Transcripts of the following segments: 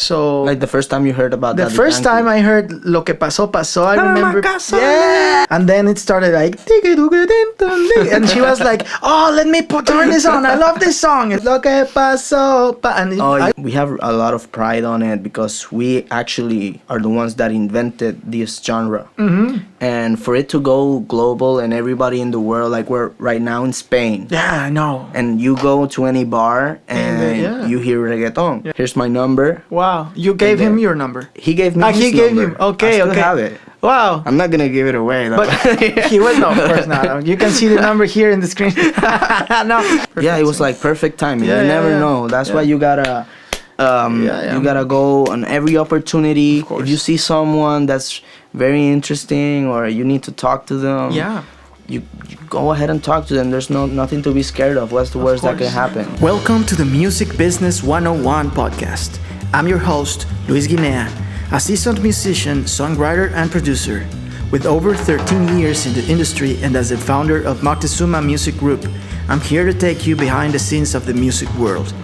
So Like the first time you heard about the Daddy first Yankee. time I heard Lo que pasó, pasó, I remember. Yeah. And then it started like, and she was like, oh, let me turn this on. I love this song. It's Lo que pasó. And we have a lot of pride on it because we actually are the ones that invented this genre. Mm-hmm. And for it to go global and everybody in the world, like we're right now in Spain. Yeah, I know. And you go to any bar and Yeah. you hear reggaeton. Yeah. Here's my number. Wow. You gave him your number. He gave me his he gave number. you. Okay, I still okay. have it. Wow. I'm not gonna give it away though. But he will, no, of course not. You can see the number here in the screen. No. Yeah, it was like perfect timing. Yeah, you never yeah. know. That's why you gotta you gotta go on every opportunity. If you see someone that's very interesting or you need to talk to them, you go ahead and talk to them. There's nothing to be scared of. What's the worst that can happen? Welcome to the Music Business 101 podcast. I'm your host, Luis Guinea, a seasoned musician, songwriter, and producer. With over 13 years in the industry and as the founder of Moctezuma Music Group, I'm here to take you behind the scenes of the music world.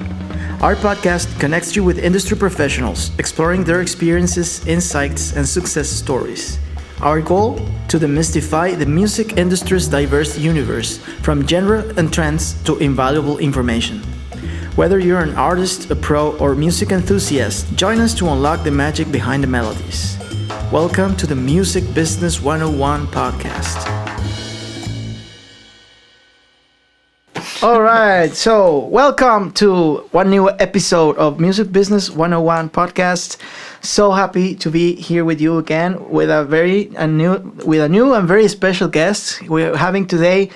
Our podcast connects you with industry professionals, exploring their experiences, insights, and success stories. Our goal? To demystify the music industry's diverse universe, from genre and trends to invaluable information. Whether you're an artist, a pro, or music enthusiast, join us to unlock the magic behind the melodies. Welcome to the Music Business 101 podcast. All right, so welcome to one new episode of Music Business 101 podcast. So happy to be here with you again with a new and very special guest. We're having today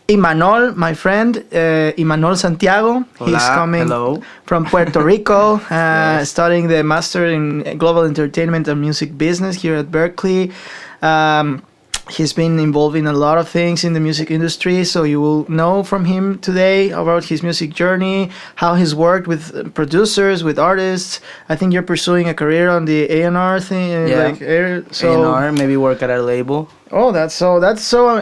Imanol, my friend, Imanol Santiago. Hola, He's coming hello. from Puerto Rico, Yes. studying the Master in Global Entertainment and Music Business here at Berkeley. He's been involved in a lot of things in the music industry, so you will know from him today about his music journey, how he's worked with producers, with artists. I think you're pursuing a career on the A&R thing, A&R, maybe work at a label. Oh, that's so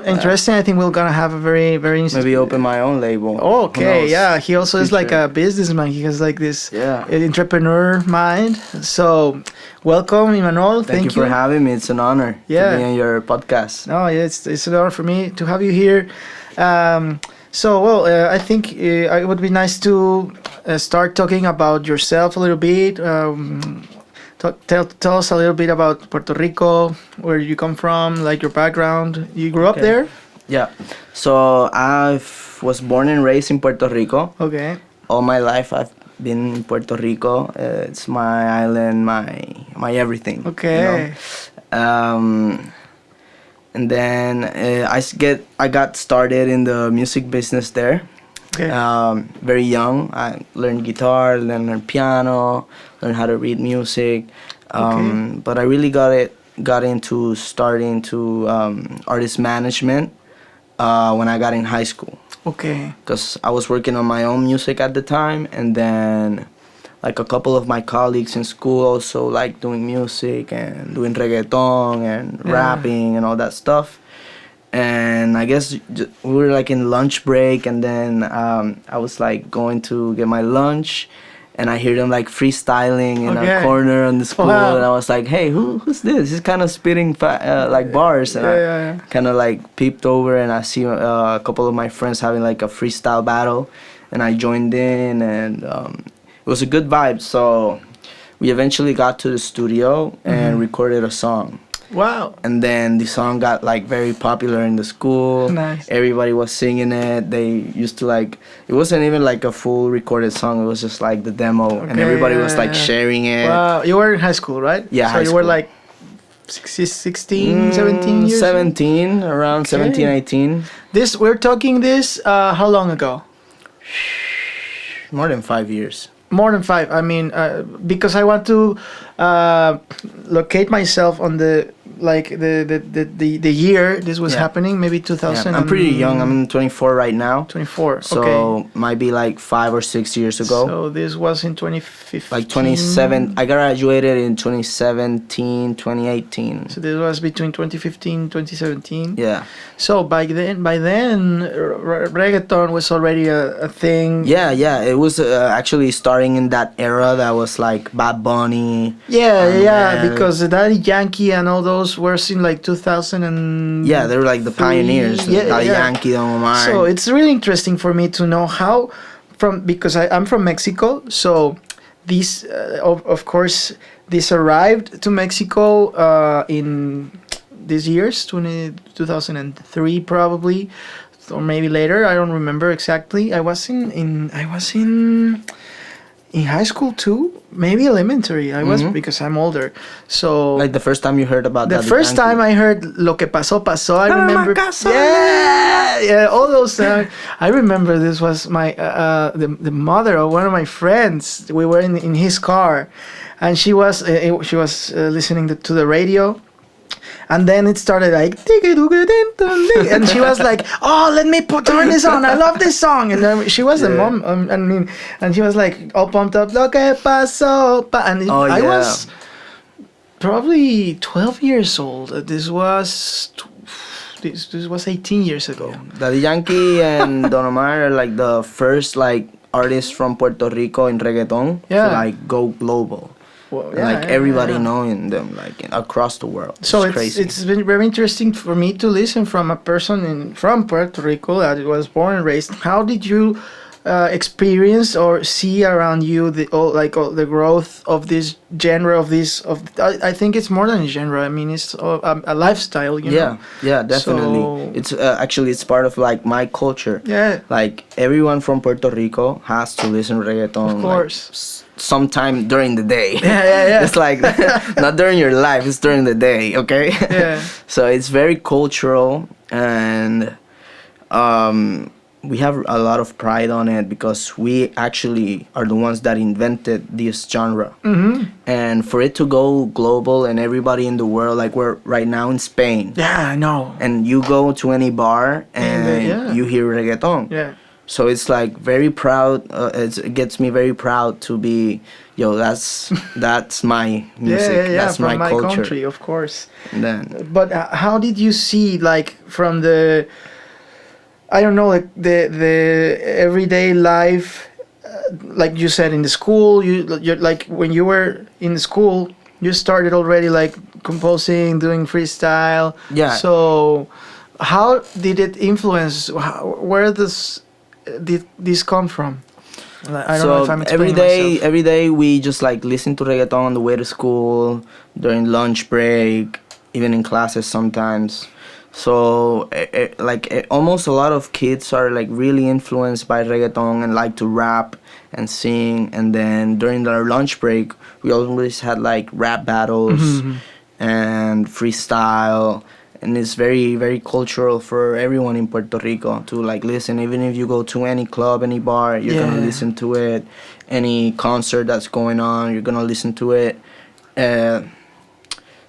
interesting. I think we're gonna have a very Maybe open my own label. Oh, okay, Who knows? yeah. He also is like Future. a businessman. He has like this Yeah. entrepreneur mind. So, welcome, Imanol. Thank you for having me. It's an honor to be on your podcast. No, yeah, it's an honor for me to have you here. I think it would be nice to start talking about yourself a little bit. Tell us a little bit about Puerto Rico, where you come from, like your background. You grew up there? Yeah. So I was born and raised in Puerto Rico. Okay. All my life I've been in Puerto Rico. It's my island, my everything. Okay. You know? And then I got started in the music business there. Okay. Very young. I learned guitar, learned piano, learned how to read music. But I really got into starting to artist management when I got in high school. Okay. Because I was working on my own music at the time, and then like a couple of my colleagues in school also like doing music and doing reggaeton and rapping and all that stuff. And I guess we were like in lunch break, and then I was like going to get my lunch, and I hear them like freestyling in a corner on the school, and I was like, "Hey, who's this? He's kind of spitting like bars." And I kind of like peeped over, and I see a couple of my friends having like a freestyle battle, and I joined in, and it was a good vibe. So we eventually got to the studio and recorded a song. Wow. And then the song got like very popular in the school. Nice. Everybody was singing it. They used to like, it wasn't even like a full recorded song. It was just like the demo, and everybody was like sharing it. Wow. You were in high school, right? Yeah, so you were like 16, 17 years? 17, around 17, 18. We're talking this, how long ago? More than 5 years. More than 5. I mean, because I want to locate myself on the like the year this was Yeah. happening? Maybe 2000. Yeah, I'm pretty young. I'm 24 right now. 24. So Okay. might be like 5 or 6 years ago. So this was in 2015. Like 27. I graduated in 2017, 2018. So this was between 2015 2017. Yeah. So by then, reggaeton was already a thing. Yeah. It was actually starting in that era that was like Bad Bunny. Yeah, because Daddy Yankee and all those were in like 2000 and Yeah, they were like the pioneers. Yeah, Daddy yeah. Yankee, Don Omar. So it's really interesting for me to know how, because I'm from Mexico, so these of course this arrived to Mexico in these years 2003 probably, or maybe later. I don't remember exactly. I was in high school too, maybe elementary. I was, because I'm older. So like the first time you heard about the Daddy first Yankee. time I heard Lo que pasó pasó, I Para la remember. casa. Yeah, all those. I remember this was my the mother of one of my friends. We were in his car, and she was listening to the radio. And then it started like, and she was like, "Oh, let me turn this on. I love this song." And then she was the mom. And she was like all pumped up. Lo que pasó, and I was probably 12 years old. This was 18 years ago. Daddy Yankee and Don Omar are like the first like artists from Puerto Rico in reggaeton to like go global. Well, everybody knowing them like across the world. So crazy. It's been very interesting for me to listen from a person from Puerto Rico that was born and raised. How did you experience or see around you the growth of this genre I think it's more than a genre. I mean, it's a lifestyle. You know? Yeah, definitely. So, it's actually it's part of like my culture. Yeah. Like everyone from Puerto Rico has to listen reggaeton. Of course. Like, sometime during the day. Yeah. It's like not during your life, it's during the day, okay? Yeah. So it's very cultural, and we have a lot of pride on it because we actually are the ones that invented this genre. Mm-hmm. And for it to go global and everybody in the world, like we're right now in Spain. Yeah, I know. And you go to any bar and you hear reggaeton. Yeah. So it's like very proud. It gets me very proud to be, that's my music. That's from my culture. country, of course. And then, but how did you see, like, from the, I don't know, like the everyday life, like you said in the school, you're like when you were in school, you started already like composing, doing freestyle. Yeah. So how did it influence? Where did this come from? I don't know if I'm explaining myself. Every day we just like listen to reggaeton on the way to school, during lunch break, even in classes sometimes. So almost a lot of kids are like really influenced by reggaeton and like to rap and sing. And then during our lunch break, we always had like rap battles and freestyle. And it's very, very cultural for everyone in Puerto Rico to like listen. Even if you go to any club, any bar, you're gonna listen to it. Any concert that's going on, you're gonna listen to it.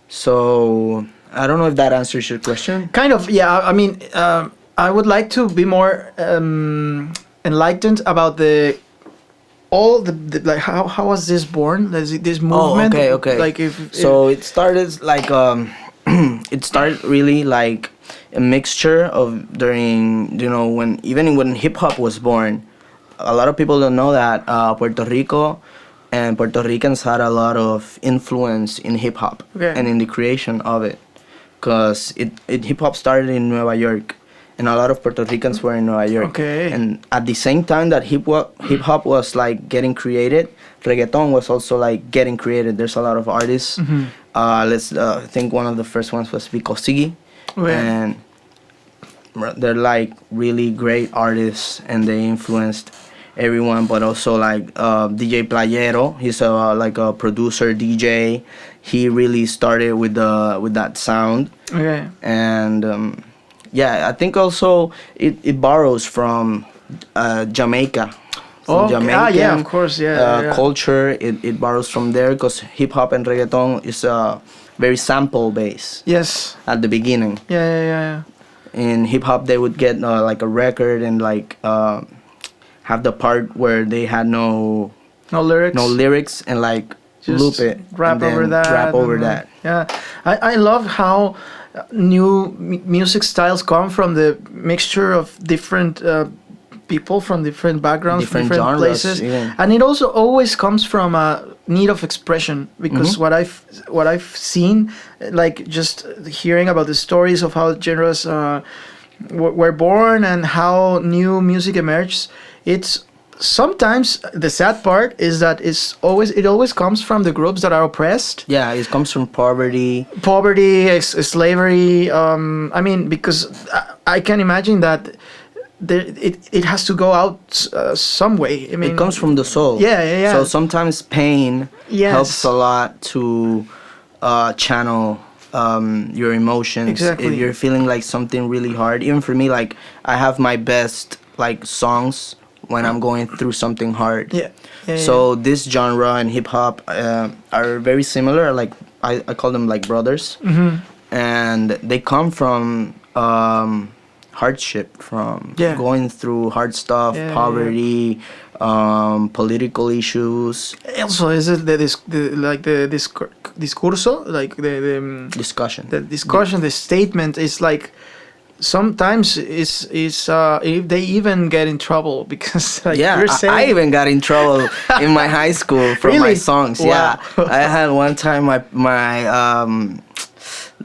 So I don't know if that answers your question. Kind of, yeah. I mean, I would like to be more enlightened about like how was this born? This movement. Oh, okay. Like it started like it started really like a mixture of during when hip hop was born. A lot of people don't know that Puerto Rico and Puerto Ricans had a lot of influence in hip hop and in the creation of it, because hip hop started in Nueva York, and a lot of Puerto Ricans were in Nueva York. Okay. And at the same time that hip hop was like getting created, reggaeton was also like getting created. There's a lot of artists. I think one of the first ones was Vico Siggy, and they're like really great artists, and they influenced everyone. But also like DJ Playero, he's like a producer DJ. He really started with that sound. Okay. And I think also it borrows from Jamaica. Jamaican, of course, culture. It borrows from there, because hip hop and reggaeton is very sample based Yes. at the beginning. Yeah. In hip hop, they would get like a record and like have the part where they had no lyrics and like Just loop it, rap and then over that. rap over and, that. Yeah, I love how new music styles come from the mixture of different people from different backgrounds, Different different genres, places, even. and it also always comes from a need of expression. Because what I've seen, like just hearing about the stories of how genres were born and how new music emerged, it's sometimes the sad part is that it always comes from the groups that are oppressed. Yeah, it comes from poverty. Slavery. I mean, because I can imagine that it has to go out some way. I mean, It comes from the soul. Yeah. So sometimes pain Yes. helps a lot to channel your emotions. Exactly. If you're feeling like something really hard, even for me, like I have my best like songs when I'm going through something hard. Yeah. So this genre and hip hop are very similar. Like I call them like brothers, and they come from hardship, from Yeah. going through hard stuff, poverty, political issues, Also, is it the discurso, like the discussion. the discussion, the statement is like sometimes is if they even get in trouble because like Yeah, you're saying. I even got in trouble in my high school for my Really? songs. Wow. Yeah, I had one time my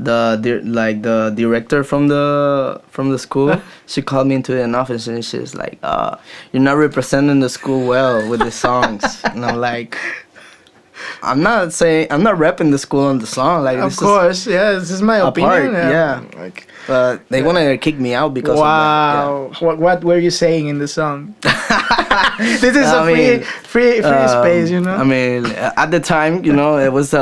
the director from the school, she called me into an office and she's like, "You're not representing the school well with the songs." And I'm like, I'm not repping the school on the song. Like, Of this course, yeah, this is my a opinion. part, yeah. Like, But they want to kick me out because wow, of what were you saying in the song? This is I a mean, free space, you know. I mean, at the time, you know, it was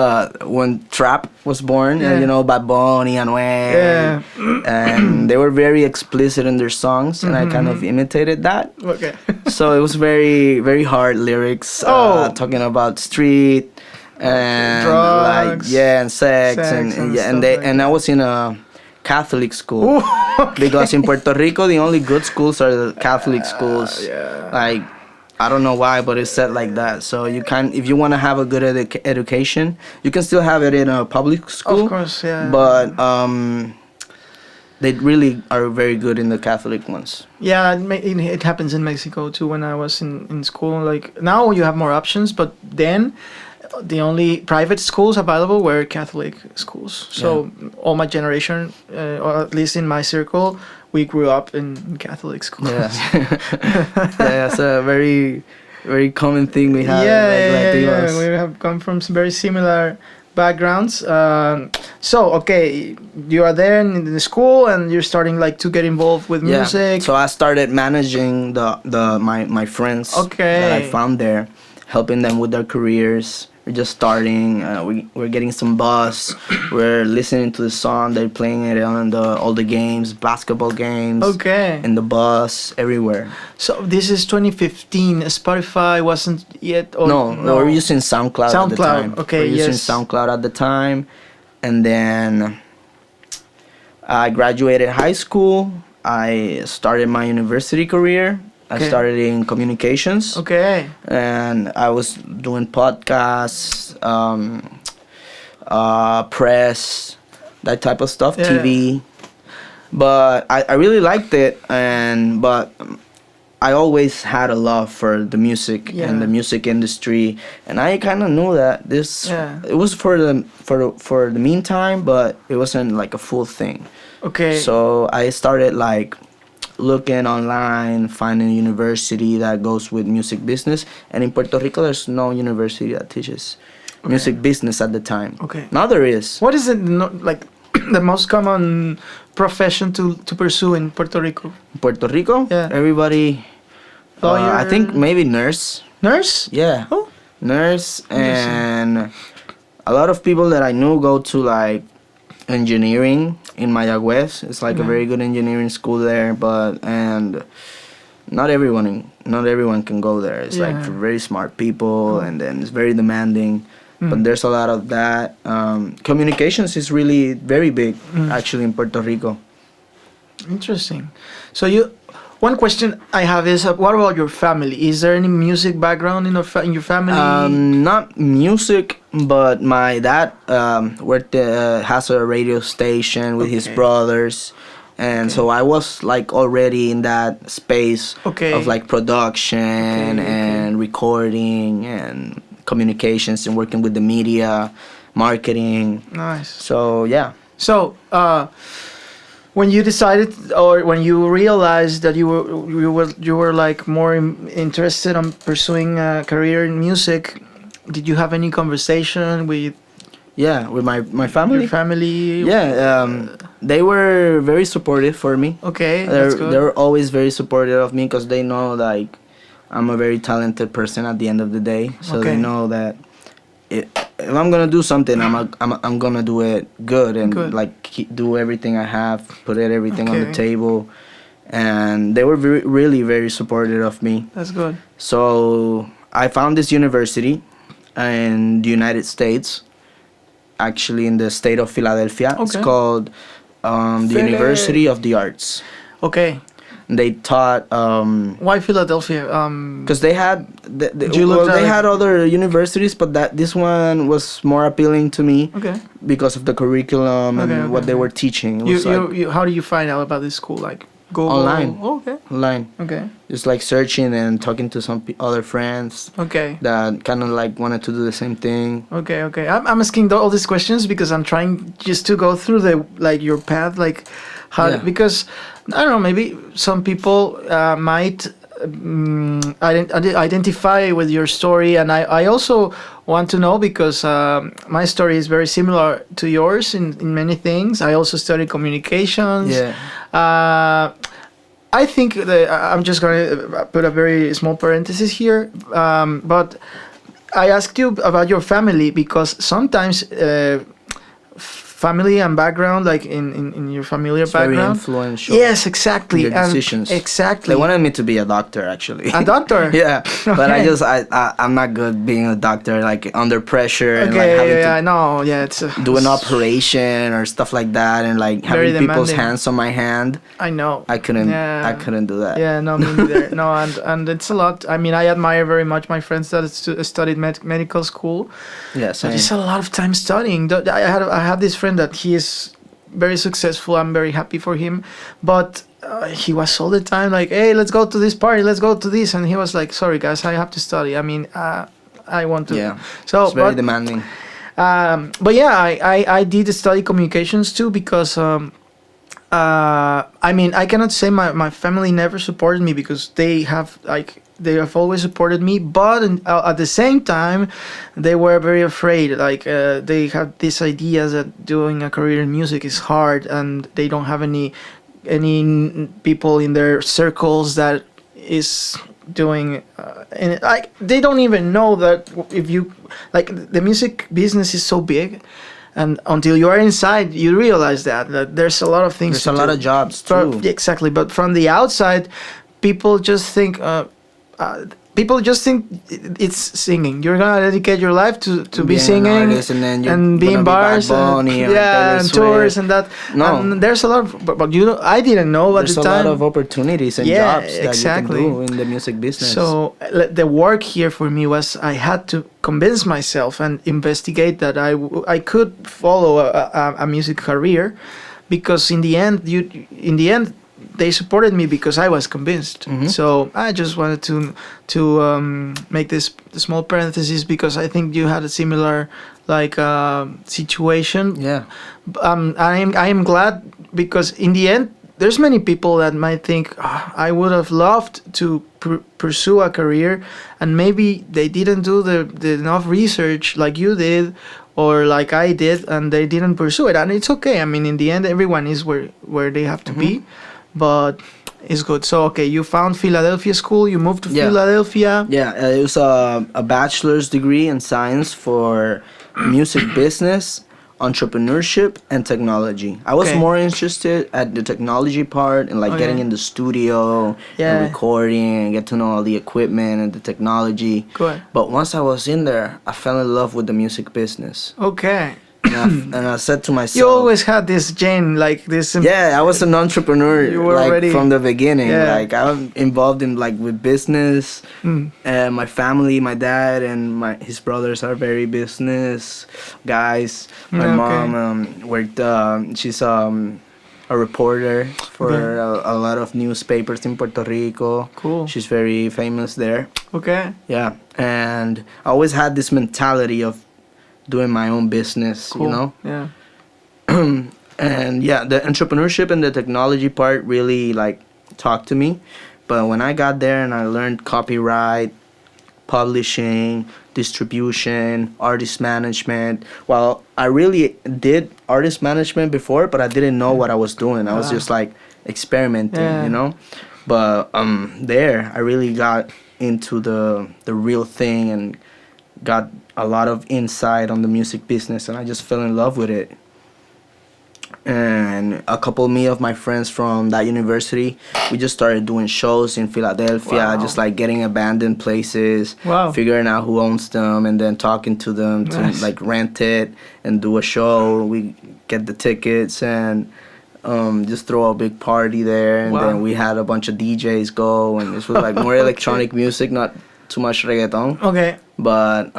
when trap was born, Yeah. you know, Bad Bunny, Anuel, Yeah. and they were very explicit in their songs, and I kind of imitated that. Okay. So it was very, very hard lyrics, Oh. talking about street and Drugs, and sex, and stuff they like and I was in a Catholic school. Because in Puerto Rico, the only good schools are the Catholic schools. Yeah. Like, I don't know why, but it's set like that. So you can, if you want to have a good education, you can still have it in a public school. Of course, yeah. But they really are very good in the Catholic ones. Yeah, it happens in Mexico too. When I was in school, like now you have more options, but then the only private schools available were Catholic schools. So all my generation, or at least in my circle, we grew up in Catholic schools. Yeah, yeah, it's a very, very common thing we have. Yeah. Latinos. We have come from some very similar backgrounds. So okay, you are there in the school and you're starting like to get involved with music. So I started managing my friends Okay. that I found there, helping them with their careers. We're just starting. We're getting some buzz. We're listening to the song. They're playing it on all the games, basketball games. Okay. In the bus, everywhere. So this is 2015. Spotify wasn't yet. No, we're using SoundCloud at the time. Okay, we're using yes. SoundCloud at the time, and then I graduated high school. I started my university career. I Okay. started in communications. Okay. And I was doing podcasts, press, that type of stuff, Yeah. TV. But I really liked it, but I always had a love for the music and the music industry, and I kind of knew that it was for the meantime, but it wasn't like a full thing. Okay. So I started like looking online, finding a university that goes with music business. And in Puerto Rico, there's no university that teaches music business at the time. Okay. Now there is. What is it like the most common profession to pursue in Puerto Rico? Puerto Rico, Yeah. everybody, Lawyer? I think maybe nurse. Nurse? Yeah. Oh. Nurse, and a lot of people that I knew go to like engineering in Mayagüez. It's like a very good engineering school there, and not everyone can go there. It's like for very smart people, and then it's very demanding. but there's a lot of that. Communications is really very big, actually, in Puerto Rico. Interesting. So one question I have is, what about your family? Is there any music background in your family? Not music, but my dad has a radio station with his brothers. And so I was like already in that space of like production and recording and communications and working with the media, marketing. Nice. So yeah. So when you decided, or when you realized that you were like more interested in pursuing a career in music, did you have any conversation with? Yeah, with my family. Your family. Yeah, they were very supportive for me. Okay, that's good. They're always very supportive of me because they know like I'm a very talented person at the end of the day. So they know that if I'm gonna do something, I'm gonna do it good and like do everything I have, put everything on the table, and they were really very supportive of me. That's good. So I found this university in the United States. Actually, in the state of Philadelphia. It's called the University of the Arts. Okay. They taught. Why Philadelphia? Because they had they had other universities, but this one was more appealing to me. Okay. Because of the curriculum and what they were teaching. How do you find out about this school? Like Google? Online. Oh, okay. Online. Okay. Just like searching and talking to some other friends. Okay. That kind of like wanted to do the same thing. Okay. I'm asking all these questions because I'm trying just to go through your path, like how because I don't know, maybe some people might identify with your story, and I also want to know because my story is very similar to yours in many things. I also studied communications. I think that I'm just going to put a very small parenthesis here, but I asked you about your family because sometimes family and background, like in your familiar background, very influential. Yes, exactly. Your decisions. Exactly. They wanted me to be a doctor, actually. A doctor. Yeah, but I'm not good being a doctor, like under pressure and like having to do an operation or stuff like that, and like having people's hands on my hand. I know. I couldn't do that. Yeah, no, me neither. No, and it's a lot. I mean, I admire very much my friends that studied medical school. Yes, but it's a lot of time studying. I have this friend that he is very successful. I'm very happy for him, but he was all the time like, "Hey, let's go to this party, let's go to this," and he was like, "Sorry, guys, I have to study. I mean, I want to." Yeah. So it's very demanding. But yeah, I did study communications too because I mean, I cannot say my family never supported me because they have always supported me, but at the same time, they were very afraid. Like they have these ideas that doing a career in music is hard, and they don't have any people in their circles that is doing, and like they don't even know that if you like the music business is so big. And until you are inside, you realize that there's a lot of things. There's a lot of jobs too. Exactly, but from the outside, people just think it's singing. You're gonna dedicate your life to be singing and be in bars and tours and that. No, and there's a lot of, but I didn't know at the time. There's a lot of opportunities and jobs that you can do in the music business. So the work here for me was I had to convince myself and investigate that I could follow a music career, because in the end they supported me because I was convinced. Mm-hmm. So I just wanted to make this small parenthesis because I think you had a similar situation. Yeah. I am glad because in the end there's many people that might think I would have loved to pursue a career, and maybe they didn't do the enough research like you did or like I did, and they didn't pursue it, and it's okay. I mean, in the end, everyone is where they have to be. But it's good. So, okay, you found Philadelphia school. You moved to Philadelphia. Yeah, it was a bachelor's degree in science for music business entrepreneurship and technology. I was Okay. more interested at the technology part and like Okay. getting in the studio Yeah. and recording and get to know all the equipment and the technology. Good. But once I was in there, I fell in love with the music business. Okay. And I said to myself, You always had this gene, like this. yeah, I was an entrepreneur You were like already- from the beginning. Yeah. Like I'm involved in like with business. Mm. And my family, my dad and his brothers are very business guys. My Okay. mom worked. She's a reporter for Okay. a lot of newspapers in Puerto Rico. Cool. She's very famous there. Okay. Yeah, and I always had this mentality of doing my own business. Cool. You know. Yeah. And yeah, the entrepreneurship and the technology part really like talked to me. But when I got there and I learned copyright, publishing, distribution, artist management, well, I really did artist management before, but I didn't know what I was doing. I was just like experimenting, Yeah. you know. But there I really got into the real thing and got a lot of insight on the music business, and I just fell in love with it. And a couple of my friends from that university, we just started doing shows in Philadelphia, Wow. just like getting abandoned places, Wow. figuring out who owns them, and then talking to them to Nice. like rent it and do a show. We get the tickets and just throw a big party there, and Wow. then we had a bunch of DJs go, and this was like more Okay. electronic music, not too much reggaeton, Okay. but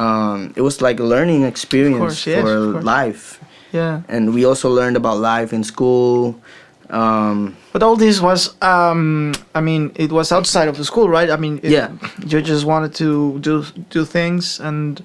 it was like a learning experience course, yes, for of course. life. Yeah. And we also learned about life in school. But all this was, I mean, it was outside of the school, right? I mean, Yeah. You just wanted to do things and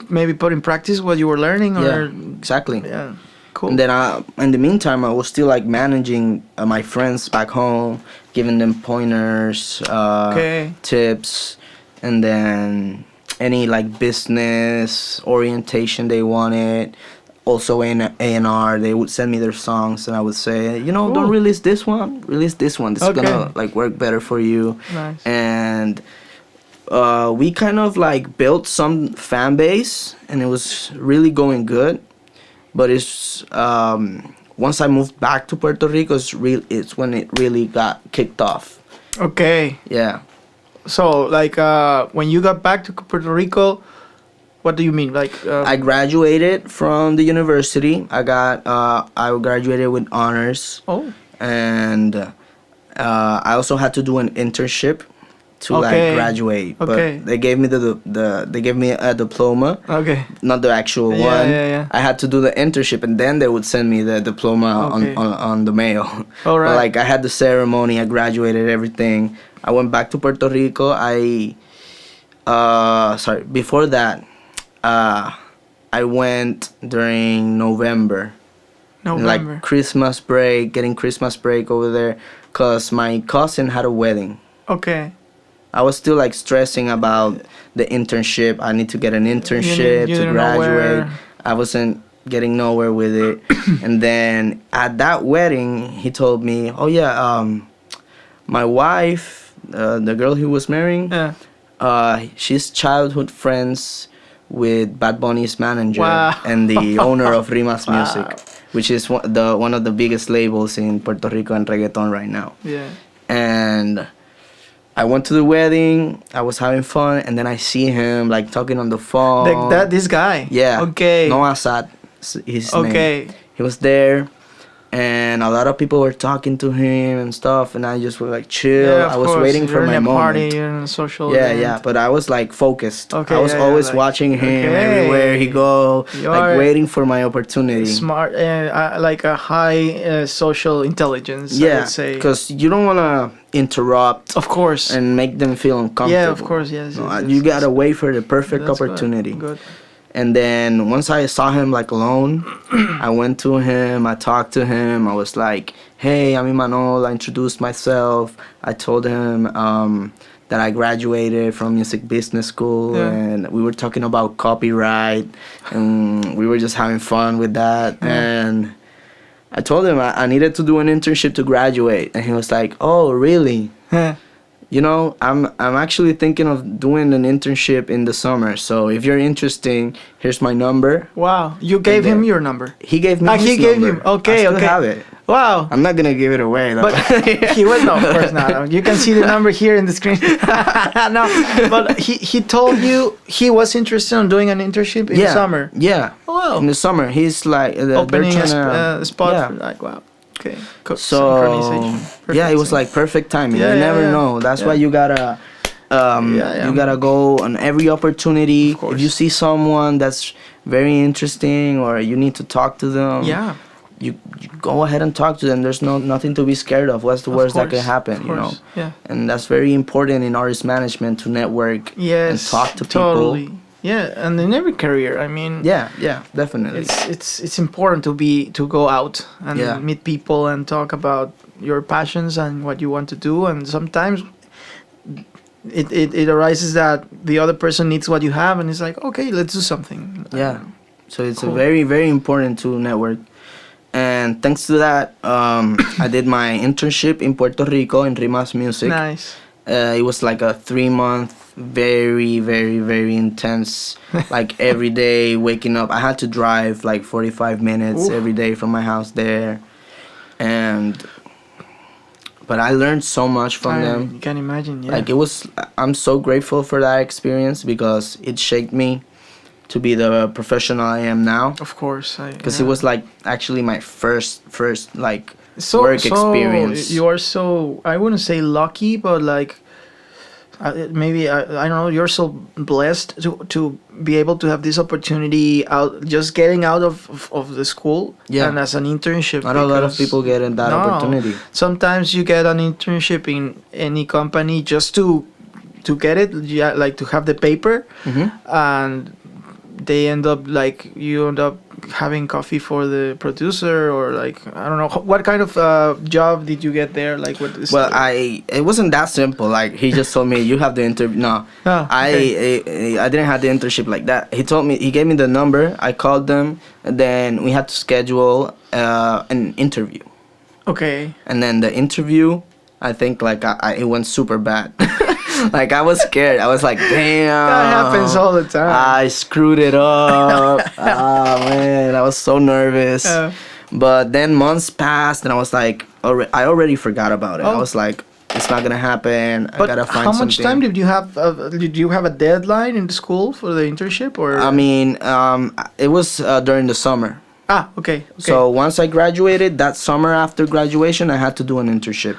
maybe put in practice what you were learning, or Yeah, exactly. yeah, cool. And then in the meantime, I was still like managing my friends back home, giving them pointers, Okay. tips, and then any like business orientation they wanted. Also in A&R, they would send me their songs, and I would say, you know, don't Cool. release this one. Release this one. This is Okay. gonna like work better for you. Nice. And we kind of like built some fan base, and it was really going good. But it's once I moved back to Puerto Rico, it's when it really got kicked off. Okay. Yeah. So, like, when you got back to Puerto Rico, what do you mean? Like, I graduated from the university. I graduated with honors, oh, and I also had to do an internship to Okay. like graduate. Okay. But they gave me they gave me a diploma, okay. not the actual Yeah, one. yeah, yeah. I had to do the internship, and then they would send me the diploma Okay. on the mail. All right. But like I had the ceremony, I graduated everything. I went back to Puerto Rico. Before that, I went during November. November. Like Christmas break, getting Christmas break over there, cause my cousin had a wedding. Okay. I was still like stressing about the internship. I need to get an internship you to didn't know graduate. where. I wasn't getting nowhere with it. And then at that wedding, he told me, "Oh yeah, my wife, the girl he was marrying, Yeah. she's childhood friends with Bad Bunny's manager Wow. and the owner of Rimas Wow. Music, which is one of the biggest labels in Puerto Rico and reggaeton right now." Yeah. And I went to the wedding. I was having fun, and then I see him like talking on the phone. This guy. Yeah. Okay. Noah Assad, his name. Okay. He was there, and a lot of people were talking to him and stuff, and I just was like chill. Yeah, of I was course. waiting for You're my in a moment. party, you're in a social Yeah, event. yeah, but I was like focused. Okay, I was yeah, yeah, always like, watching him okay. everywhere he go, You like are waiting for my opportunity. Smart, like a high social intelligence, I Yeah, would say. because you don't wanna interrupt Of course. and make them feel uncomfortable. Yeah, of course, yes. No, yes, you yes, gotta wait for the perfect that's good, opportunity. Good. And then once I saw him like alone, I went to him, I talked to him, I was like, "Hey, I'm Imanol," I introduced myself, I told him that I graduated from music business school, Yeah. and we were talking about copyright, and we were just having fun with that, and I told him I needed to do an internship to graduate, and he was like, "Oh, really?" You know, I'm actually thinking of doing an internship in the summer. So if you're interested, here's my number. Wow, you gave him your number. He gave me his he gave number. you. Okay, I still okay. have it. Wow. I'm not gonna give it away though. But he was no, of course not. You can see the number here in the screen. No, but he told you he was interested in doing an internship in the summer. Yeah. Wow. In the summer, he's like Opening a spot. yeah. For, like wow. Okay. So Synchronization. yeah, it was like perfect timing. Yeah, you yeah, never yeah. know. That's Yeah. why you gotta you gotta go on every opportunity. Of course. If you see someone that's very interesting or you need to talk to them, Yeah. you go ahead and talk to them. There's nothing to be scared of. What's the worst that can happen, you know? Yeah. And that's very important in artist management to network Yes. and talk to totally. people. Yeah, and in every career, I mean. Yeah, definitely. It's important to go out and meet people and talk about your passions and what you want to do, and sometimes it arises that the other person needs what you have, and it's like, okay, let's do something. Yeah. So it's Cool. a very, very important to network. And thanks to that, I did my internship in Puerto Rico in Rimas Music. Nice. It was like a 3-month, very, very, very intense, like every day waking up. I had to drive like 45 minutes Oof. every day from my house there. But I learned so much from them. You can imagine, yeah. Like I'm so grateful for that experience because it shaped me to be the professional I am now. Of course. Because it was like actually my first like work experience. You are so, I wouldn't say lucky, but like maybe I don't know. You're so blessed to be able to have this opportunity out, just getting out of the school, and as an internship. Not a lot of people get in that opportunity. Sometimes you get an internship in any company just to get it, like to have the paper, and they end up like you end up having coffee for the producer, or like I don't know what kind of job did you get there, like what is it wasn't that simple. Like he just told me you have the interview. No, I didn't have the internship like that. He gave me the number. I called them, and then we had to schedule an interview. Okay. And then the interview, I think like it went super bad. Like I was scared. I was like, damn. That happens all the time. I screwed it up. Oh man, I was so nervous. But then months passed, and I was like, I already forgot about it. I was like, it's not gonna happen. I gotta find something. How much time did you have? Did you have a deadline in the school for the internship, or? I mean, it was during the summer. Okay. So once I graduated, that summer after graduation, I had to do an internship.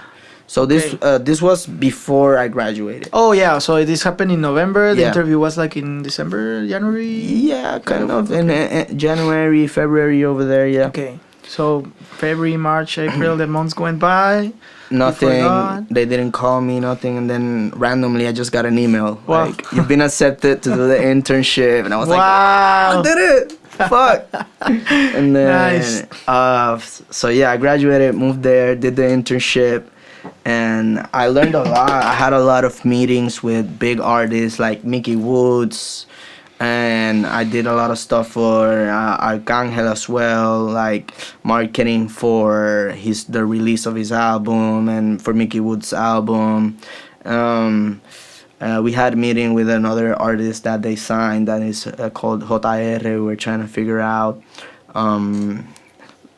So this was before I graduated. Oh yeah, so this happened in November. The interview was like in December, January. Yeah, kind of in January, February over there. Yeah. Okay, so February, March, April, the months went by. Nothing. They didn't call me. Nothing. And then randomly, I just got an email like, "You've been accepted to do the internship," and I was like, "I did it! Fuck!" And then, so yeah, I graduated, moved there, did the internship. And I learned a lot. I had a lot of meetings with big artists like Mickey Woods, and I did a lot of stuff for Arcangel as well, like marketing for the release of his album and for Mickey Woods' album. We had a meeting with another artist that they signed that is called JR. We're trying to figure out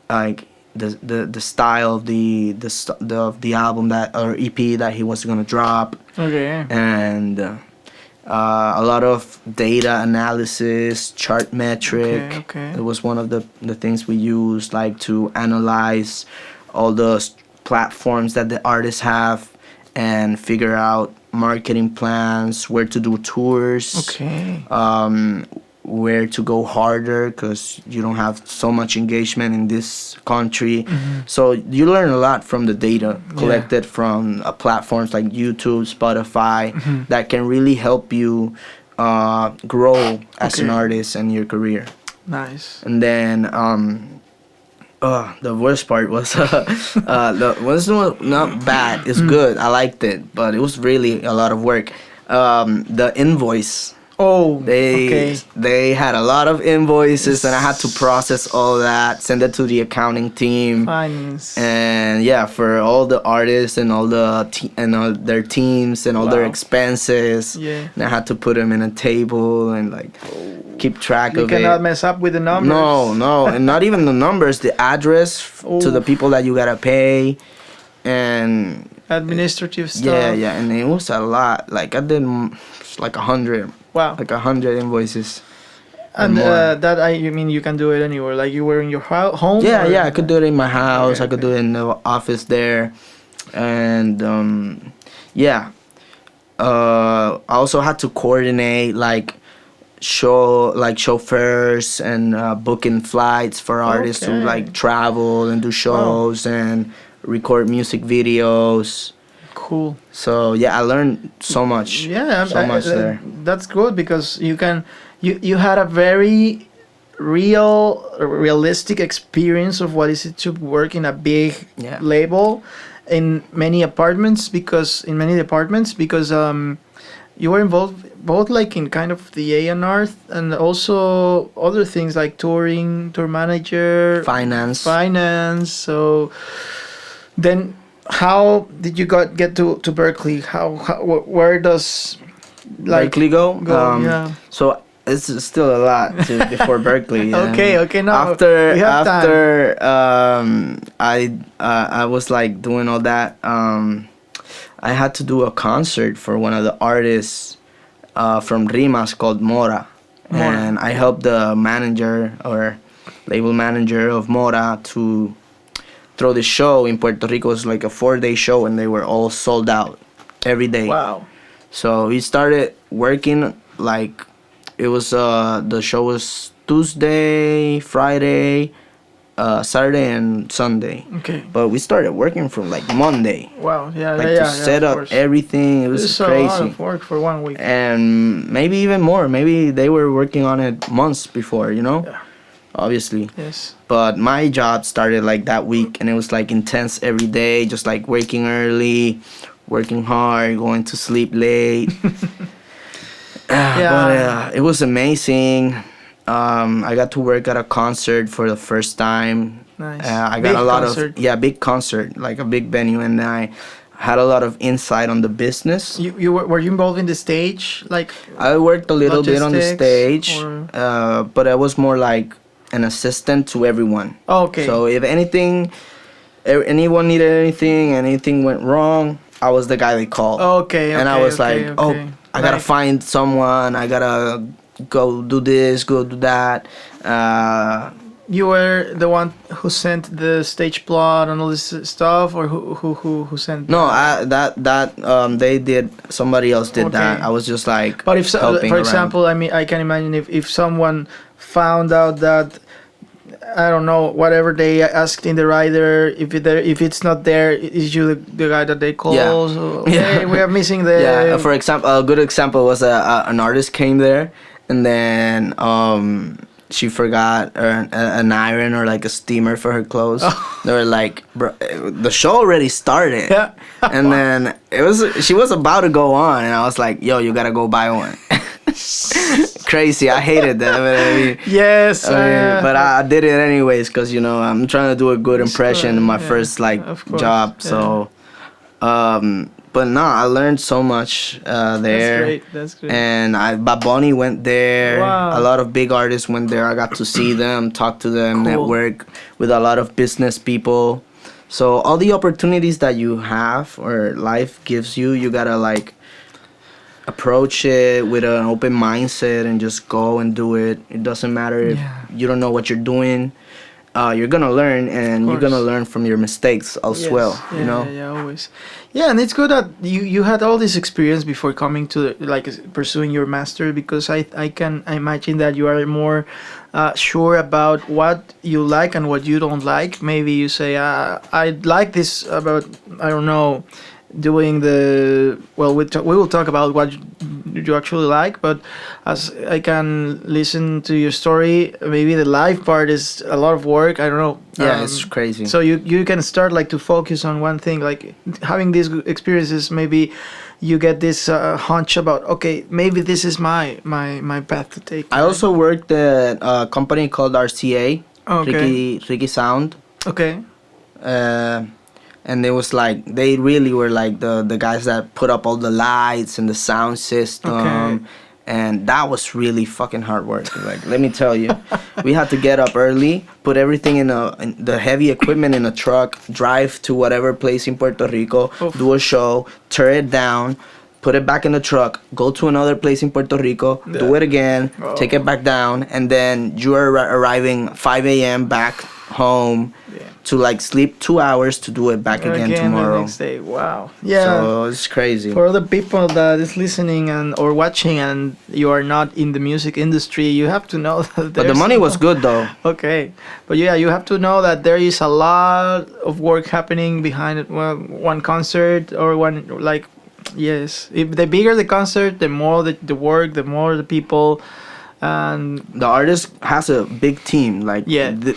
like the style of the album that or EP that he was gonna drop. Okay. And a lot of data analysis, chart metric. Okay. It was one of the things we used, like to analyze all the platforms that the artists have and figure out marketing plans, where to do tours. Okay. Where to go harder because you don't have so much engagement in this country. So you learn a lot from the data collected from platforms like YouTube, Spotify, that can really help you grow as an artist and your career. Nice. And then the worst part was was not bad. It's good. I liked it, but it was really a lot of work. The invoice. Oh, They okay. they had a lot of invoices, and I had to process all that, send it to the accounting team, Finance. and yeah, for all the artists and all the and all their teams and all their Wow. expenses. Yeah. And I had to put them in a table and like keep track You of cannot it. mess up with the numbers. No, and not even the numbers, the address to the Oof. people that you gotta pay, and Administrative stuff. yeah, and it was a lot. Like I did like 100, Wow. like 100 invoices. And more. that you mean you can do it anywhere? Like you were in your home? Yeah, or- yeah, I could do it in my house. Okay, I could okay. do it in the office there, and yeah. I also had to coordinate like chauffeurs and booking flights for artists to Okay. like travel and do shows and record music videos. Cool. So yeah, I learned so much. Yeah, so much there. That's good because you had a very realistic experience of what is it to work in a big Yeah. label in many departments because you were involved both like in kind of the A&R and also other things like touring, tour manager, finance. So then how did you get to Berkeley? Where does like Berkeley go? yeah. So it's still a lot before Berkeley. Okay, no. After we have time. I was like doing all that. I had to do a concert for one of the artists from Rimas called Mora. And I helped the manager or label manager of Mora to throw the show in Puerto Rico. It was like a 4-day show, and they were all sold out every day. Wow. So we started working like it was the show was Tuesday, Friday, Saturday and Sunday. Okay. But we started working from like Monday. Wow. Yeah. Like yeah. to set of up course. everything. It was It's a crazy. lot of work for 1 week. And maybe even more. Maybe they were working on it months before, you know? Yeah. Obviously. Yes. But my job started like that week, and it was like intense every day, just like waking early, working hard, going to sleep late. But it was amazing. I got to work at a concert for the first time. Nice. I got Big a lot concert. of big concert, like a big venue, and I had a lot of insight on the business. You were you involved in the stage like? I worked a little bit on the Logistics, stage, or- but I was more like an assistant to everyone. Okay. So if anything, anyone needed anything went wrong, I was the guy they called. Okay. And I was like, oh, I gotta Nice. find someone. I gotta go do this, go do that. You were the one who sent the stage plot and all this stuff, or who sent? No, they did. Somebody else did that. Okay. I was just like But if so, helping for around. example, I mean, I can imagine if someone found out that I don't know whatever they asked in the rider, if it's not there, is you the guy that they call? Yeah. So, Yeah. hey, we are missing the. Yeah, for example, a good example was an artist came there, and then she forgot an iron or like a steamer for her clothes. They were like, bro, the show already started. Yeah. And then she was about to go on, and I was like, yo, you gotta go buy one. Crazy, I hated that. But I mean, Yes. but I did it anyways because I'm trying to do a good impression in my yeah, first like of course, job. yeah. So, but no, I learned so much there. That's great. And Baboni went there. Wow. A lot of big artists went there. I got to see them, talk to them, Cool. network with a lot of business people. So all the opportunities that you have or life gives you, you gotta like approach it with an open mindset and just go and do it. It doesn't matter if you don't know what you're doing. You're gonna learn, and you're gonna course. learn from your mistakes as well. Yeah, You know. yeah, always. Yeah, and it's good that you had all this experience before coming to like pursuing your master, because I can imagine that you are more sure about what you like and what you don't like. Maybe you say I like this about I don't know doing the we will talk about what you actually like. But as I can listen to your story, maybe the live part is a lot of work. I don't know. Yeah, it's crazy. So you can start like to focus on one thing, like having these experiences. Maybe you get this hunch about, okay, maybe this is my path to take. I also worked at a company called RCA, Okay. Ricky Sound. Okay. And it was like they really were like the guys that put up all the lights and the sound system. Okay. And that was really fucking hard work. Like, let me tell you, we had to get up early, put everything in the heavy equipment in a truck, drive to whatever place in Puerto Rico, Oof. do a show, tear it down, put it back in the truck, go to another place in Puerto Rico, do it again, take it back down, and then you are arriving 5 a.m. back home to like sleep 2 hours to do it back again tomorrow. The next day. Wow. Yeah. So it's crazy. For the people that is listening and or watching and you are not in the music industry, you have to know that But the money was good though. Okay. But yeah, you have to know that there is a lot of work happening behind it. Well, one concert or one, like, yes. If the bigger the concert, the more the work, the more the people. And the artist has a big team. Like, the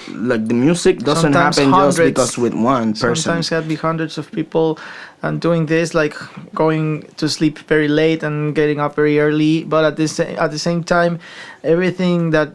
music doesn't sometimes happen hundreds, just because with one person. Sometimes can be hundreds of people and doing this, like going to sleep very late and getting up very early. But at the same time, everything that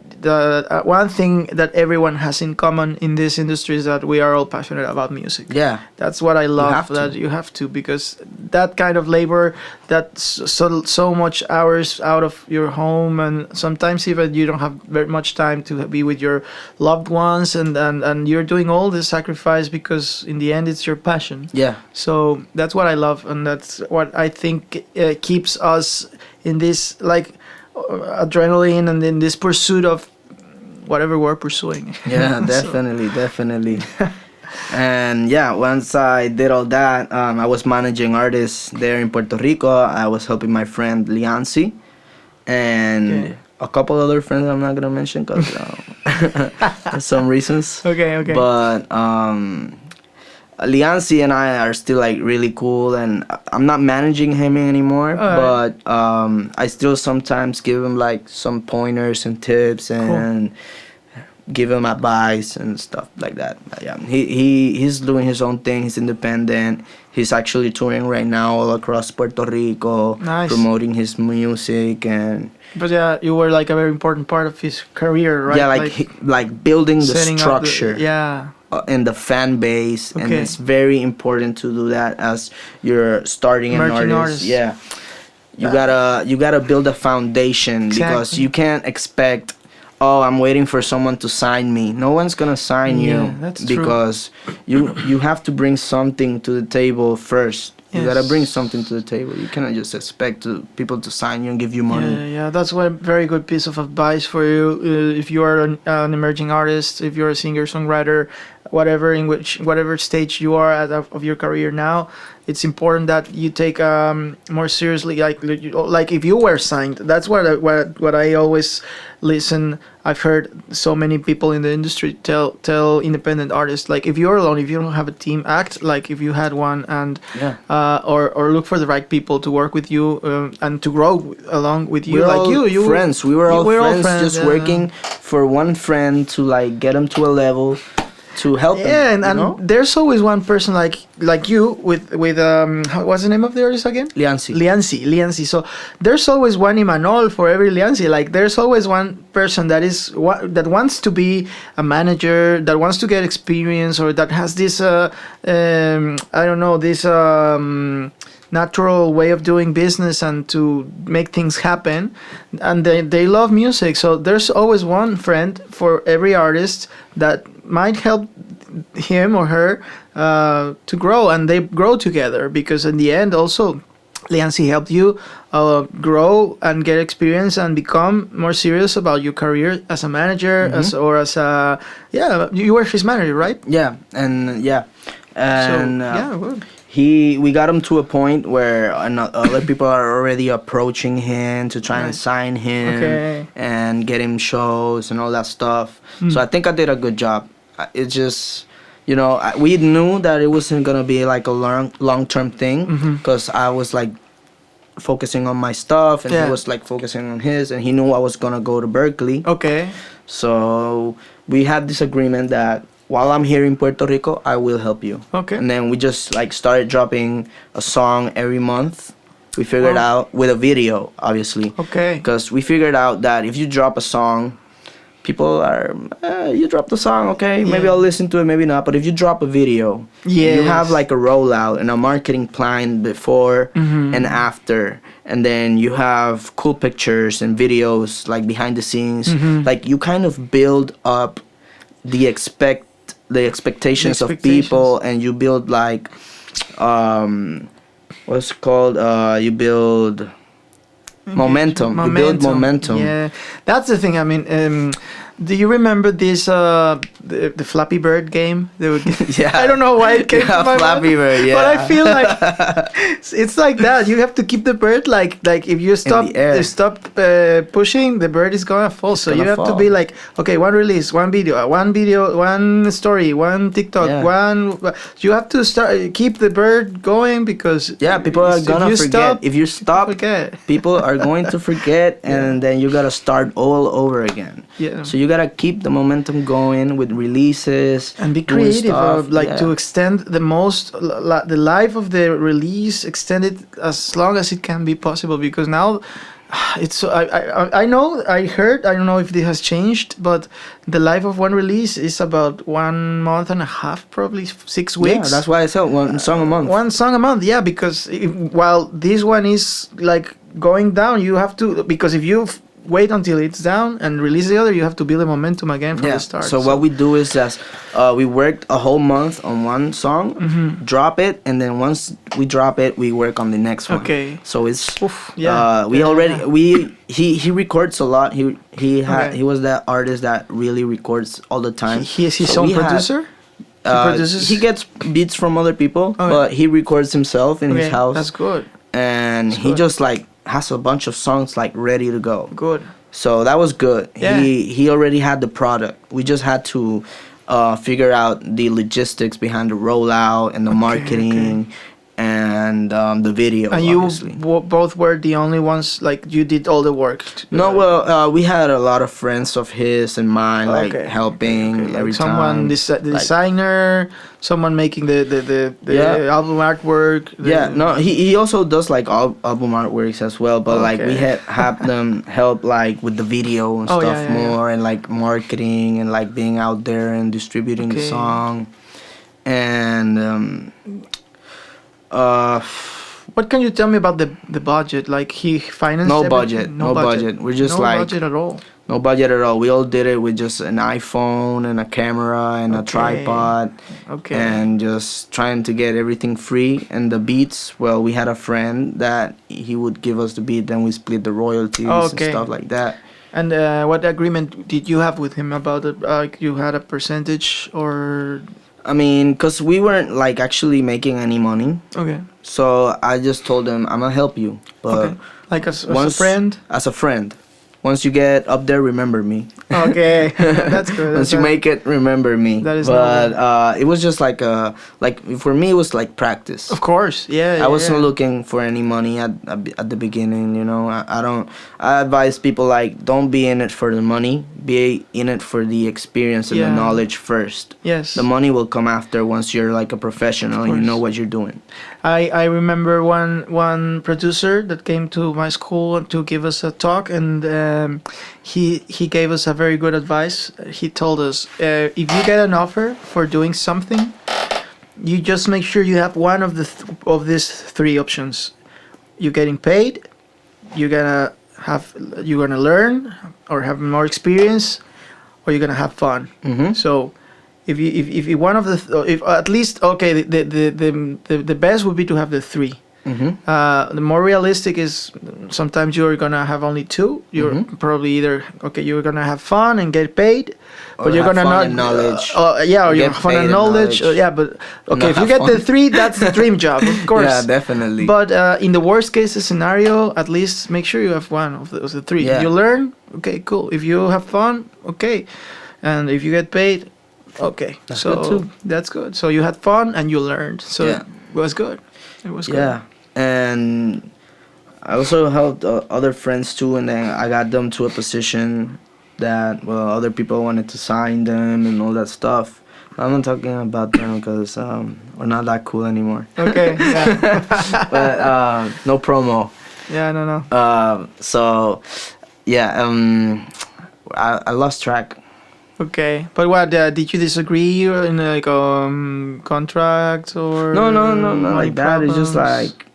one thing that everyone has in common in this industry is that we are all passionate about music. Yeah, that's what I love. You have to, because that kind of labor, that's so much hours out of your home, and sometimes even you don't have very much time to be with your loved ones, and you're doing all this sacrifice because in the end it's your passion. Yeah. So that's what I love, and that's what I think keeps us in this, like, adrenaline and in this pursuit of whatever we're pursuing. Yeah, definitely. And yeah, once I did all that, I was managing artists there in Puerto Rico. I was helping my friend Lianci and a couple other friends I'm not gonna mention because some reasons. Okay. But Lianci and I are still like really cool, and I'm not managing him anymore. But I still sometimes give him like some pointers and tips and give him advice and stuff like that. But yeah, he's doing his own thing. He's independent. He's actually touring right now all across Puerto Rico, promoting his music. And but yeah, you were like a very important part of his career, right? Yeah, like building the structure. And the fan base, and it's very important to do that as you're starting an artist. Yeah, you gotta build a foundation, because you can't expect, oh, I'm waiting for someone to sign me. No one's gonna sign you, because you have to bring something to the table first. You gotta bring something to the table. You cannot just expect people to sign you and give you money. Yeah, that's a very good piece of advice for you. If you are an emerging artist, if you're a singer, songwriter, whatever stage you are of your career now, it's important that you take more seriously. Like if you were signed, that's what I always listen. I've heard so many people in the industry tell independent artists, like, if you're alone, if you don't have a team, act like if you had one, and or look for the right people to work with you and to grow along with you. We're friends. We were all friends, just working for one friend to like get him to a level, to help him. Yeah, and there's always one person like you with what's the name of the artist again? Lianci. So there's always one Imanol for every Lianci. Like, there's always one person that wants to be a manager, that wants to get experience, or that has this natural way of doing business and to make things happen, and they love music. So there's always one friend for every artist that might help him or her to grow, and they grow together, because in the end also Lianci helped you grow and get experience and become more serious about your career as a manager, you were his manager, right? We got him to a point where other people are already approaching him to try and sign him and get him shows and all that stuff. So I think I did a good job. It just, we knew that it wasn't gonna be like a long-term thing, because I was like focusing on my stuff, and Yeah. he was like focusing on his, and he knew I was gonna go to Berkeley. Okay. So we had this agreement that while I'm here in Puerto Rico, I will help you. Okay. And then we just like started dropping a song every month. We figured out with a video, obviously. Okay. Because we figured out that if you drop a song, people are, you dropped the song, okay, maybe Yeah. I'll listen to it, maybe not. But if you drop a video, you have Yes. like a rollout and a marketing plan before and after. And then you have cool pictures and videos like behind the scenes. Like you kind of build up the expectations of people, and you build like, what's it called? You build momentum. You build momentum. Yeah, that's the thing. I mean, do you remember this the Flappy Bird game? Yeah. I don't know why it came to my Flappy mind, Bird, yeah. but I feel like it's like that. You have to keep the bird like if you stop the air. pushing, the bird is gonna fall. So you gonna have to fall. be like, okay, one release, one video, one story, one TikTok, Yeah. one. You have to keep the bird going because Yeah, people are if gonna you forget. stop, If you stop, forget. people are going to forget, and then you gotta start all over again. Yeah. So you gotta keep the momentum going with releases And be doing creative, stuff, to yeah. extend the life of the release, extend it as long as it can be possible. Because now, it's I know I heard, I don't know if this has changed, but the life of one release is about 1 month and a half, probably 6 weeks. Yeah, that's why I said one song a month. One song a month, yeah. Because while this one is like going down, you have to, because if you wait until it's down and release the other, you have to build a momentum again from the start. So what we do is that we worked a whole month on one song, drop it, and then once we drop it, we work on the next one. Okay. So it's yeah. we Yeah, already yeah. he records a lot. He was that artist that really records all the time. He is his So own we had- producer. He produces. he gets beats from other people, Okay. but he records himself in his Okay, house, that's good. and he good. just like has a bunch of songs like ready to go. Good. So that was good. Yeah. He already had the product. We just had to figure out the logistics behind the rollout and the marketing and the video. And you obviously. both were the only ones, like you did all the work. No, well, we had a lot of friends of his and mine, like helping Like every someone time. the designer, someone making the Yeah. album artwork. He also does like album artworks as well, but like we have them help like with the video and stuff more and like marketing and like being out there and distributing the song. And what can you tell me about the budget? Like he financed no everything? budget. We're just no like budget at all. no budget at all. We all did it with just an iPhone and a camera and a tripod. Okay. And just trying to get everything free. And the beats, well, we had a friend that he would give us the beat, then we split the royalties and stuff like that. And what agreement did you have with him about it? Like you had a percentage or? I mean, because we weren't like actually making any money. Okay. So I just told him, I'm going to help you. But like as a friend? As a friend. Once you get up there, remember me. Okay, that's good. Once you make it, remember me. That is but it was just like for me, it was like practice. Of course, yeah. I wasn't looking for any money at the beginning. You know, I advise people like don't be in it for the money. Be in it for the experience and the knowledge first. Yes. The money will come after once you're like a professional and you know what you're doing. I remember one producer that came to my school to give us a talk, and he gave us a very good advice. He told us, if you get an offer for doing something, you just make sure you have one of these three options. You're getting paid, you're gonna learn or have more experience, or you're gonna have fun. Mm-hmm. So if you one of if at least the best would be to have the three. Mm-hmm. The more realistic is sometimes you're gonna have only two. You're probably either you're gonna have fun and get paid, but you're gonna not knowledge. or you have fun and knowledge. But if you get the three, that's the dream job, of course. Yeah, definitely. But in the worst case scenario, at least make sure you have one of the three. Yeah. If you learn, okay, cool. If you have fun, okay, and if you get paid, okay. That's good too. That's good. So you had fun and you learned. So it was good. It was good. Yeah, and I also helped other friends too, and then I got them to a position that other people wanted to sign them and all that stuff. I'm not talking about them because we're not that cool anymore. Okay. Yeah. But no promo. Yeah. No. No. So yeah, I lost track. Okay. But what did you disagree in like contracts or No, not money like that. It's just problems? like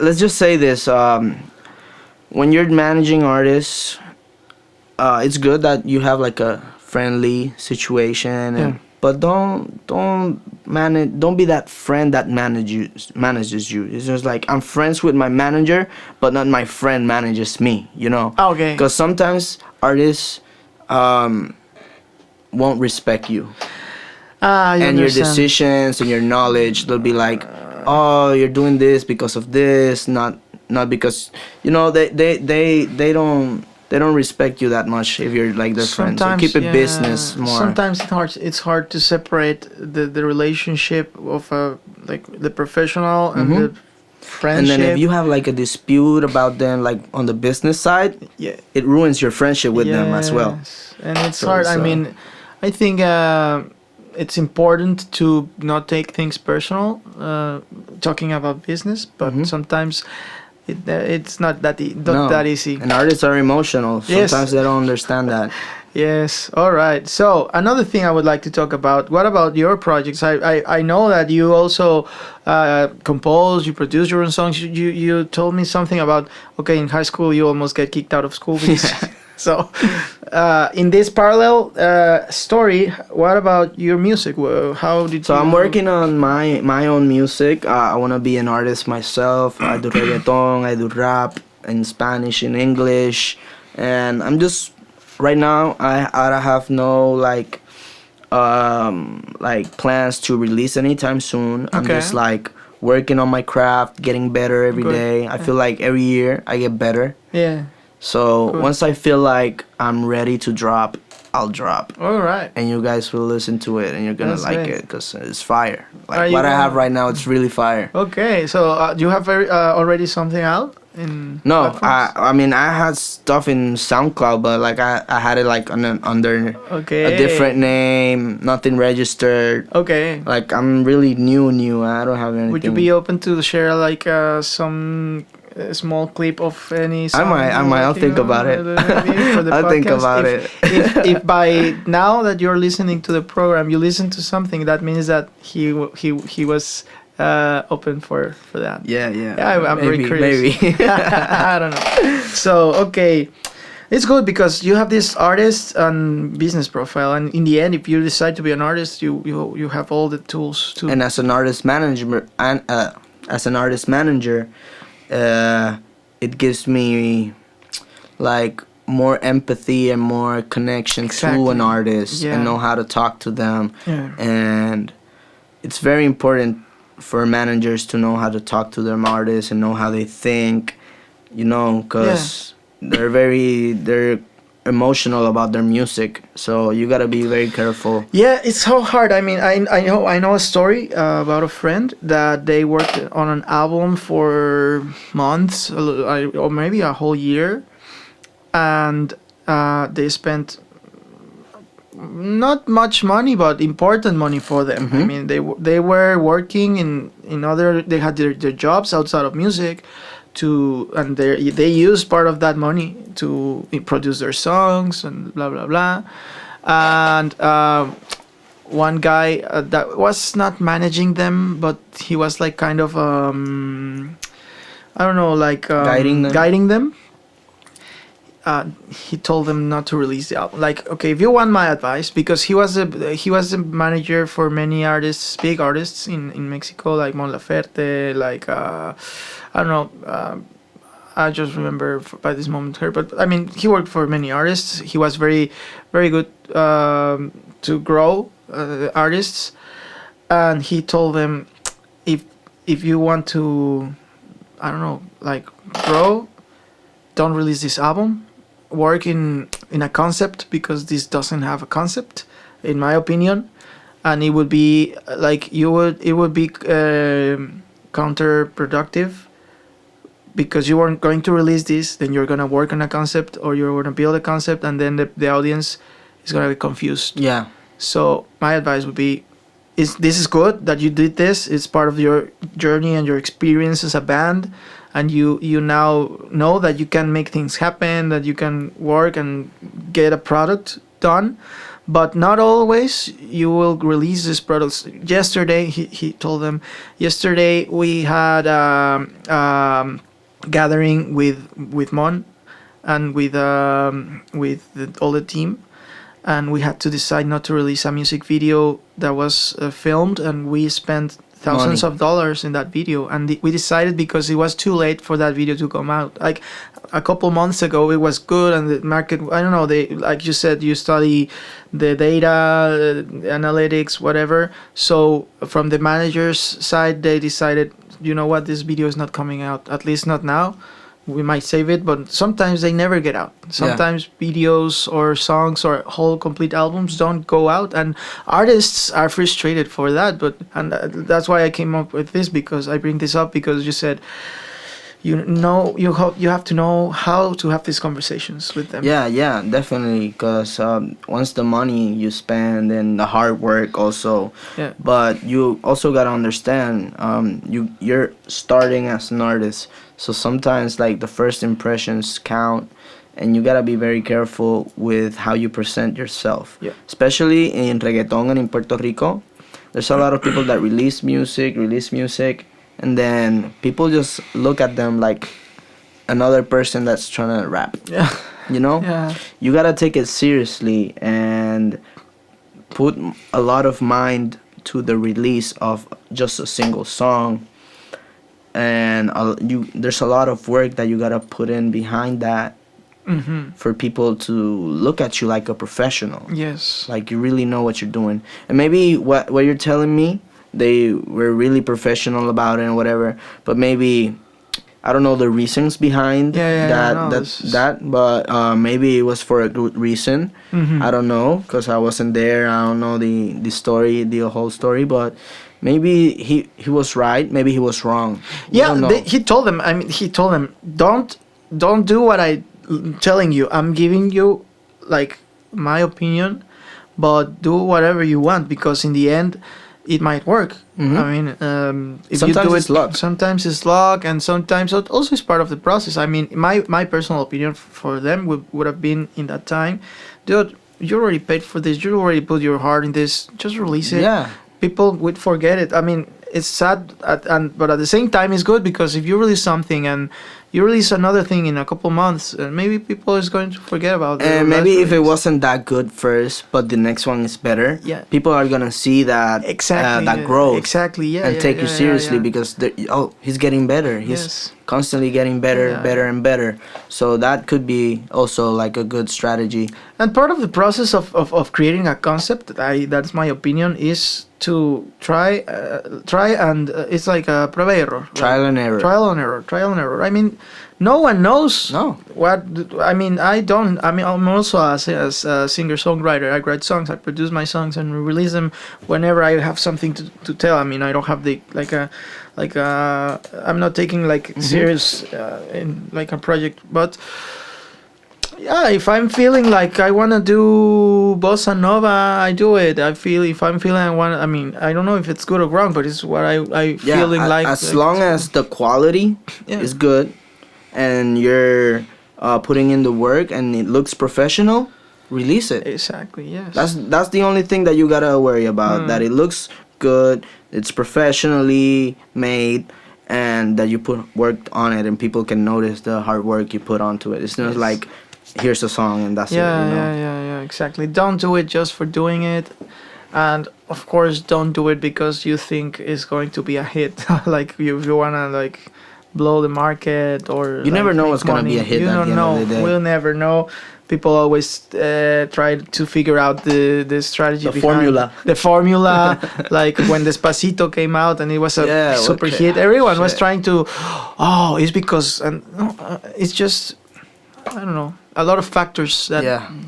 let's just say this. When you're managing artists, it's good that you have like a friendly situation, Yeah. but don't be that friend that manages you. It's just like I'm friends with my manager, but not my friend manages me. You know? Okay. Because sometimes artists won't respect you I and your understand. decisions and your knowledge. They'll be like, oh, you're doing this because of this, not because they don't respect you that much if you're like their friend. So Sometimes, keep it yeah, business more. sometimes it's hard to separate the relationship of like the professional and the And friendship. then if you have like a dispute about them, like on the business side, Yeah. it ruins your friendship with them as well. Yes, and it's So hard. it's, I mean, I think it's important to not take things personal, talking about business, but Mhm. sometimes it's not that not No. that easy. And artists are emotional. Yes. Sometimes they don't understand that. Yes. All right. So another thing I would like to talk about. What about your projects? I know that you also compose, you produce your own songs. You told me something about, okay, in high school you almost get kicked out of school because so in this parallel story, what about your music? How did So you? I'm working on my own music. I want to be an artist myself. I do reggaeton, I do rap in Spanish, in English, and I'm just right now. I have no like plans to release anytime soon. I'm Okay. just like working on my craft, getting better every Good. day. I feel like every year I get better. Yeah. So Good. once I feel like I'm ready to drop, I'll drop. All right. And you guys will listen to it and you're gonna That's like great. it because it's fire. Are Like you what I have gonna- right now, it's really fire. Okay. So do you have already something out in? No, platforms? I mean I had stuff in SoundCloud, but like I had it like under Okay. a different name, nothing registered. Okay. Like I'm really new. I don't have anything. Would you be open to share like some small clip of any song? might- you're I'll working think on, about it. maybe for the I'll think podcast? about If by now that you're listening to the program, you listen to something, that means that he was open for that. Yeah. Yeah, I'm very Maybe, curious. Maybe. I don't know. So okay. It's good because you have this artist and business profile, and in the end, if you decide to be an artist, you have all the tools to. And as an artist manager, it gives me like more empathy and more connection to Exactly. an artist Yeah. and know how to talk to them. Yeah. And it's very important for managers to know how to talk to their artists and know how they think, because they're emotional about their music, so you gotta be very careful. Yeah, it's so hard. I mean, I know a story about a friend that they worked on an album for months, or maybe a whole year, and they spent not much money, but important money for them. I mean, they were working in other. They had their jobs outside of music, and they used part of that money to produce their songs and blah blah blah. And one guy that was not managing them, but he was like kind of I don't know, like guiding them. He told them not to release the album. Like, okay, if you want my advice, because he was a manager for many artists, big artists in Mexico, like Mon Laferte, like I don't know. I just remember by this moment her, but I mean, he worked for many artists. He was very, very good to grow artists, and he told them, if you want to, I don't know, like grow, don't release this album. Work in a concept, because this doesn't have a concept, in my opinion, and it would be like it would be counterproductive, because you weren't going to release this, then you're gonna work on a concept or you're gonna build a concept, and then the audience is gonna be confused. Yeah. So my advice would be, this is good that you did this. It's part of your journey and your experience as a band, and you now know that you can make things happen, that you can work and get a product done. But not always you will release these products. Yesterday, he told them, yesterday we had gathering with Mon and with all the team, and we had to decide not to release a music video that was filmed, and we spent thousands of dollars in that video, and we decided because it was too late for that video to come out. Like a couple months ago, it was good, and the market, I don't know, they, like you said, you study the data, analytics, whatever. So from the manager's side, they decided, you know what, this video is not coming out, at least not now. We might save it, but sometimes they never get out. Sometimes videos or songs or whole complete albums don't go out, and artists are frustrated for that. And that's why I came up with this, because I bring this up because you said, you have to know how to have these conversations with them. Yeah, definitely. Because once the money you spend and the hard work also, but you also gotta understand, you're starting as an artist, so sometimes like the first impressions count, and you gotta be very careful with how you present yourself. Yeah. Especially in reggaeton and in Puerto Rico, there's a lot of people that release music, and then people just look at them like another person that's trying to rap. Yeah. You know? Yeah. You gotta take it seriously and put a lot of mind to the release of just a single song. And there's a lot of work that you gotta put in behind that, for people to look at you like a professional. Yes. Like you really know what you're doing. And maybe what you're telling me, they were really professional about it and whatever, but maybe I don't know the reasons behind that, but maybe it was for a good reason. I don't know, because I wasn't there. I don't know the story, the whole story, but maybe he was right, maybe he was wrong. Yeah, he told them. I mean, he told them, don't do what I'm telling you. I'm giving you like my opinion, but do whatever you want, because in the end, it might work. I mean, if sometimes you do it's luck. Sometimes it's luck, and sometimes it also is part of the process. I mean, my personal opinion for them would have been in that time, dude, you already paid for this. You already put your heart in this. Just release it. Yeah. People would forget it. I mean, it's sad, but at the same time, it's good, because if you release something and you release another thing in a couple months, maybe people is going to forget about it. And maybe if it wasn't that good first, but the next one is better, people are gonna see that that growth, and take you seriously, because he's getting better. He's constantly getting better, and better. So that could be also like a good strategy. And part of the process of creating a concept, that's my opinion, is to try and it's like a prueba y error. Trial and error. I mean, no one knows. No. What I mean, I don't. I mean, I'm also as a singer-songwriter. I write songs, I produce my songs, and release them whenever I have something to tell. I mean, I don't have I'm not taking serious in like a project, but. Yeah, if I'm feeling like I want to do bossa nova, I do it. If I'm feeling I mean, I don't know if it's good or wrong, but it's what I feeling like. As long as the quality is good and you're putting in the work and it looks professional, release it. Exactly, yes. That's the only thing that you gotta worry about, that it looks good, it's professionally made, and that you put work on it and people can notice the hard work you put onto it. It's not like, here's a song and that's it. Yeah, exactly. Don't do it just for doing it, and of course don't do it because you think it's going to be a hit. Like if you wanna like blow the market, or you never know what's gonna be a hit. You don't know. We'll never know. People always try to figure out the strategy, the formula. Like when Despacito came out and it was a super hit, everyone was trying to, it's because, and it's just, I don't know, a lot of factors that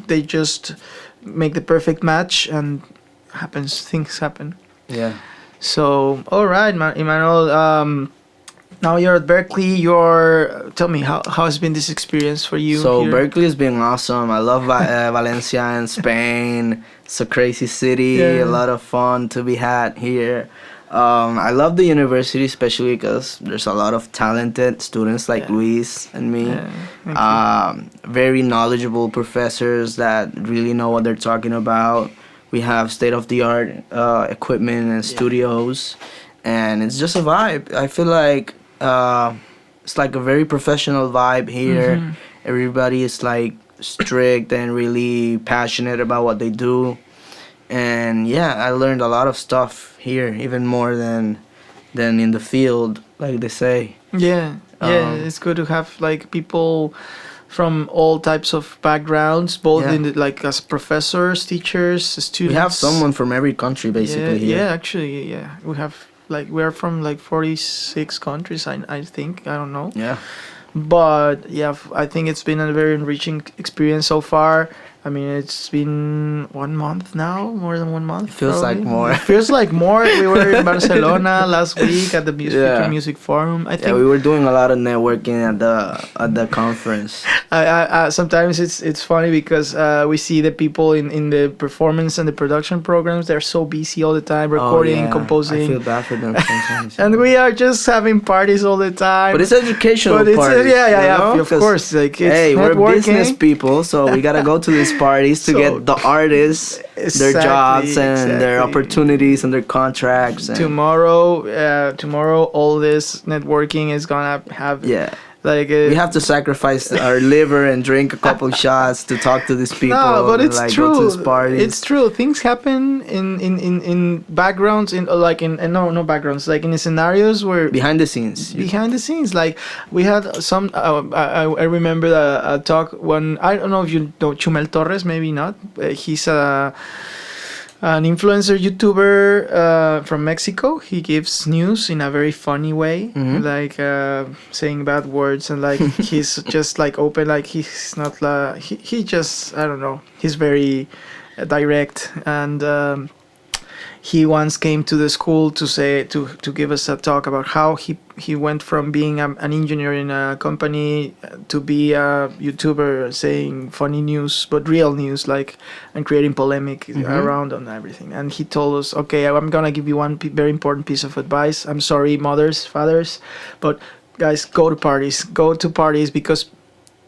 they just make the perfect match, and things happen. Yeah. So, all right, Imanol, Now you're at Berkeley. You're tell me how has been this experience for you? So here? Berkeley has been awesome. I love Valencia in Spain. It's a crazy city. Yeah. A lot of fun to be had here. I love the university, especially because there's a lot of talented students like Yeah. Luis and me. Yeah, thank you. Very knowledgeable professors that really know what they're talking about. We have state of the art equipment and studios, and it's just a vibe. I feel like it's like a very professional vibe here. Mhm. Everybody is like strict and really passionate about what they do. And yeah, I learned a lot of stuff here, even more than in the field, like they say. Yeah, yeah, Um, it's good to have like people from all types of backgrounds, both Yeah. in the, like as professors, teachers, students. We have someone from every country basically Yeah, here. yeah, actually, yeah, we have like we are from like 46 countries. I think I don't know, Yeah. but yeah, I think it's been a very enriching experience so far. I mean, it's been 1 month now, more than 1 month. It feels like probably. more. It feels like more. We were in Barcelona last week at the Yeah. Music Forum. I Yeah, think we were doing a lot of networking at the conference. I sometimes it's funny because we see the people in the performance and the production programs. They're so busy all the time, recording, Oh, yeah. composing, I feel bad for them sometimes. and we are just having parties all the time. But it's educational But it's parties, yeah, you know? of 'Cause, course. Like it's hey, we're networking. business people, so we gotta go to these parties to So- get the artists their Exactly, jobs and their exactly. opportunities and their contracts. And Tomorrow, all this networking is gonna have yeah, like we have to sacrifice our liver and drink a couple shots to talk to these people. No, but and, it's like, true. Go to these parties. It's true. Things happen in backgrounds, in like in no backgrounds, like in scenarios where behind the scenes. behind the scenes. Like we had some. I remember a talk when I don't know if you know Chumel Torres, maybe not. He's an influencer YouTuber from Mexico. He gives news in a very funny way, Mhm. like saying bad words and like he's just like open, like he's not he just I don't know. He's very direct and. He once came to the school to give us a talk about how he went from being an engineer in a company to be a YouTuber saying funny news but real news, like, and creating polemic around on everything. And he told us, okay, I'm gonna give you one very important piece of advice. I'm sorry, mothers, fathers, but guys, go to parties because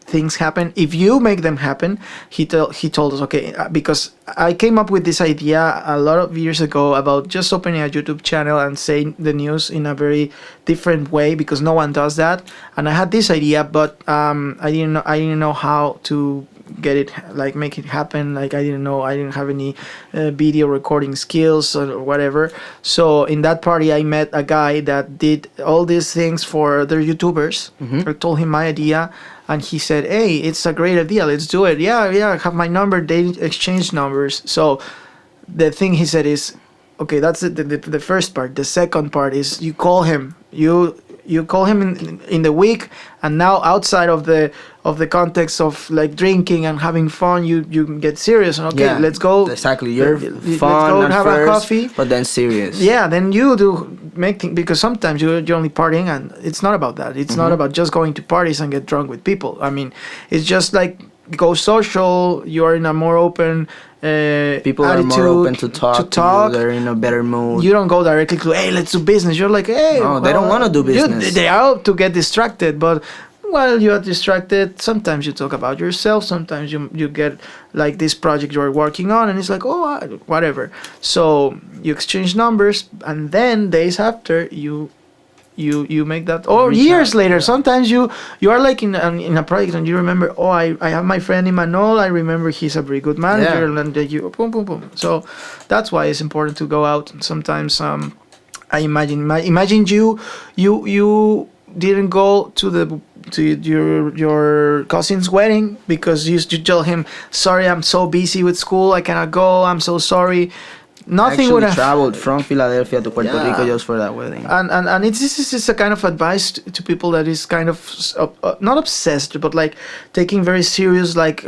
things happen if you make them happen. He told us, okay, because I came up with this idea a lot of years ago about just opening a YouTube channel and saying the news in a very different way because no one does that. And I had this idea, but I didn't know how to get it, like make it happen. Like I didn't have any video recording skills or whatever. So in that party I met a guy that did all these things for other YouTubers. I told him my idea and he said, hey, it's a great idea, let's do it. Yeah, have my number. They exchanged numbers. So the thing he said is, okay, that's the first part. The second part is you call him. You call him in the week, and now outside of the context of like drinking and having fun, you get serious and okay, Yeah, let's go. Exactly, you're let's fun go at have first, a coffee. but then serious. Yeah, then you do make things because sometimes you're only partying, and it's not about that. It's not about just going to parties and get drunk with people. I mean, it's just like go social. You are in a more open. People are more open to talk. To you. They're in a better mood. You don't go directly to, hey, let's do business. You're like, hey. No, they don't wanna do business. They are out to get distracted, but while you are distracted, sometimes you talk about yourself. Sometimes you get like this project you're working on, and it's like, oh, whatever. So you exchange numbers, and then days after you make that, or Reach years out, later. yeah. Sometimes you are like in a project and you remember, oh, I have my friend Imanol. I remember he's a very good manager, Yeah. and then you boom boom boom. So that's why it's important to go out. Sometimes I imagine you didn't go to your cousin's wedding because you tell him, sorry, I'm so busy with school, I cannot go, I'm so sorry. Nothing Actually would have traveled from Philadelphia to Puerto Yeah. Rico just for that wedding. and this is a kind of advice to people that is kind of not obsessed, but like taking very serious like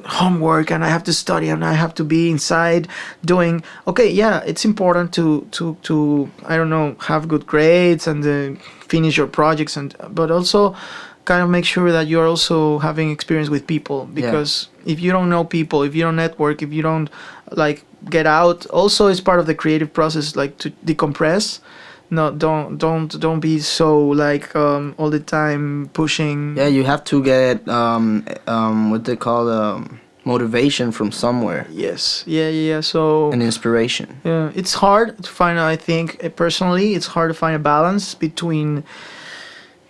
homework, and I have to study and I have to be inside doing. Okay, yeah, it's important to I don't know, have good grades and finish your projects, and but also kind of make sure that you're also having experience with people, because if you don't know people, if you don't network, if you don't like get out, also it's part of the creative process, like to decompress. No, don't be so like all the time pushing. Yeah, you have to get what they call motivation from somewhere, Yes, yeah. So and inspiration. yeah, it's hard to find. I think personally, it's hard to find a balance between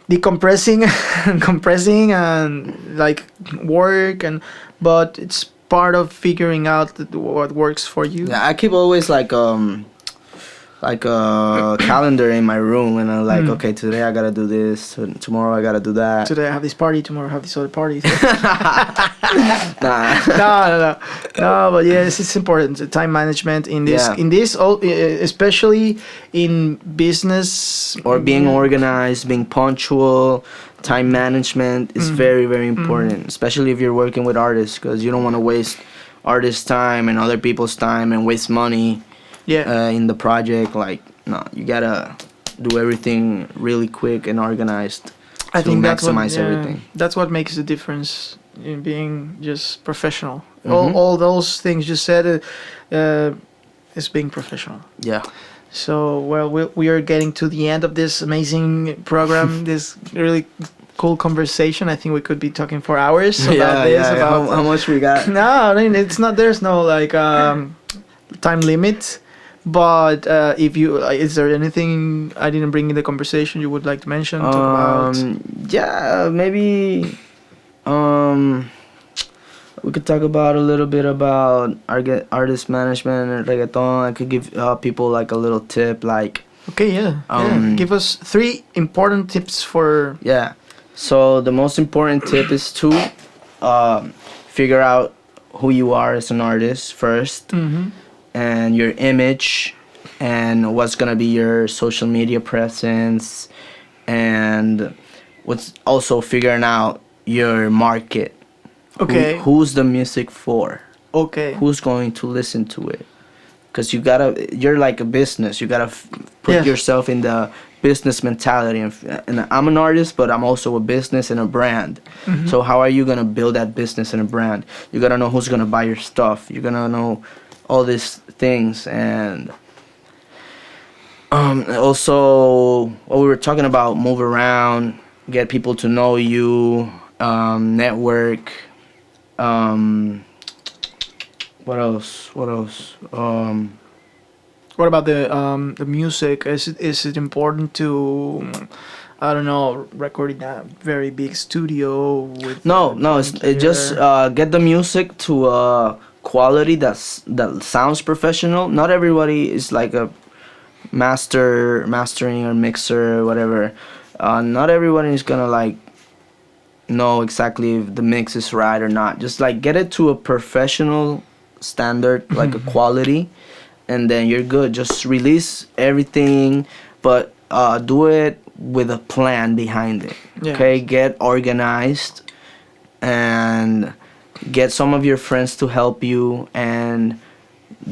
decompressing and compressing and like work, and but it's part of figuring out what works for you. Yeah, I keep always like a calendar in my room, and I'm like, okay, today I gotta do this, tomorrow I gotta do that. Today I have this party, tomorrow I have this other party. Nah. No, but yes, it's important. Time management in this, especially in business, Or being organized, being punctual, time management is very, very important, especially if you're working with artists, because you don't want to waste artists' time and other people's time and waste money in the project. Like, no, you gotta do everything really quick and organized I to think maximize everything. That's what makes the difference in being just professional. All those things you said is being professional. Yeah. So, well, we are getting to the end of this amazing program, this really cool conversation. I think we could be talking for hours about this. About how much we got? No, I mean, it's not. There's no like time limit. But if you, is there anything I didn't bring in the conversation you would like to mention? Talk about? Yeah, maybe. We could talk about a little bit about artist management and reggaeton. I could give people like a little tip, like. Okay, yeah. Give us 3 important tips for. Yeah. So the most important tip is to figure out who you are as an artist first, and your image, and what's gonna be your social media presence, and what's also figuring out your market. Okay. Who's the music for? Okay. Who's going to listen to it? Because you're like a business. You gotta put yourself in the business mentality. And I'm an artist, but I'm also a business and a brand. So how are you gonna build that business and a brand? You gotta know who's gonna buy your stuff. You're gonna know all these things. And also what we were talking about, move around, get people to know you, network. What else? What about the music? Is it important to, I don't know, record in a very big studio with? No, it just get the music to a quality that sounds professional. Not everybody is like a mastering or mixer or whatever. Not everybody is gonna like know exactly if the mix is right or not. Just like get it to a professional standard, like a quality, and then you're good. Just release everything, but do it with a plan behind it. Okay, get organized and get some of your friends to help you and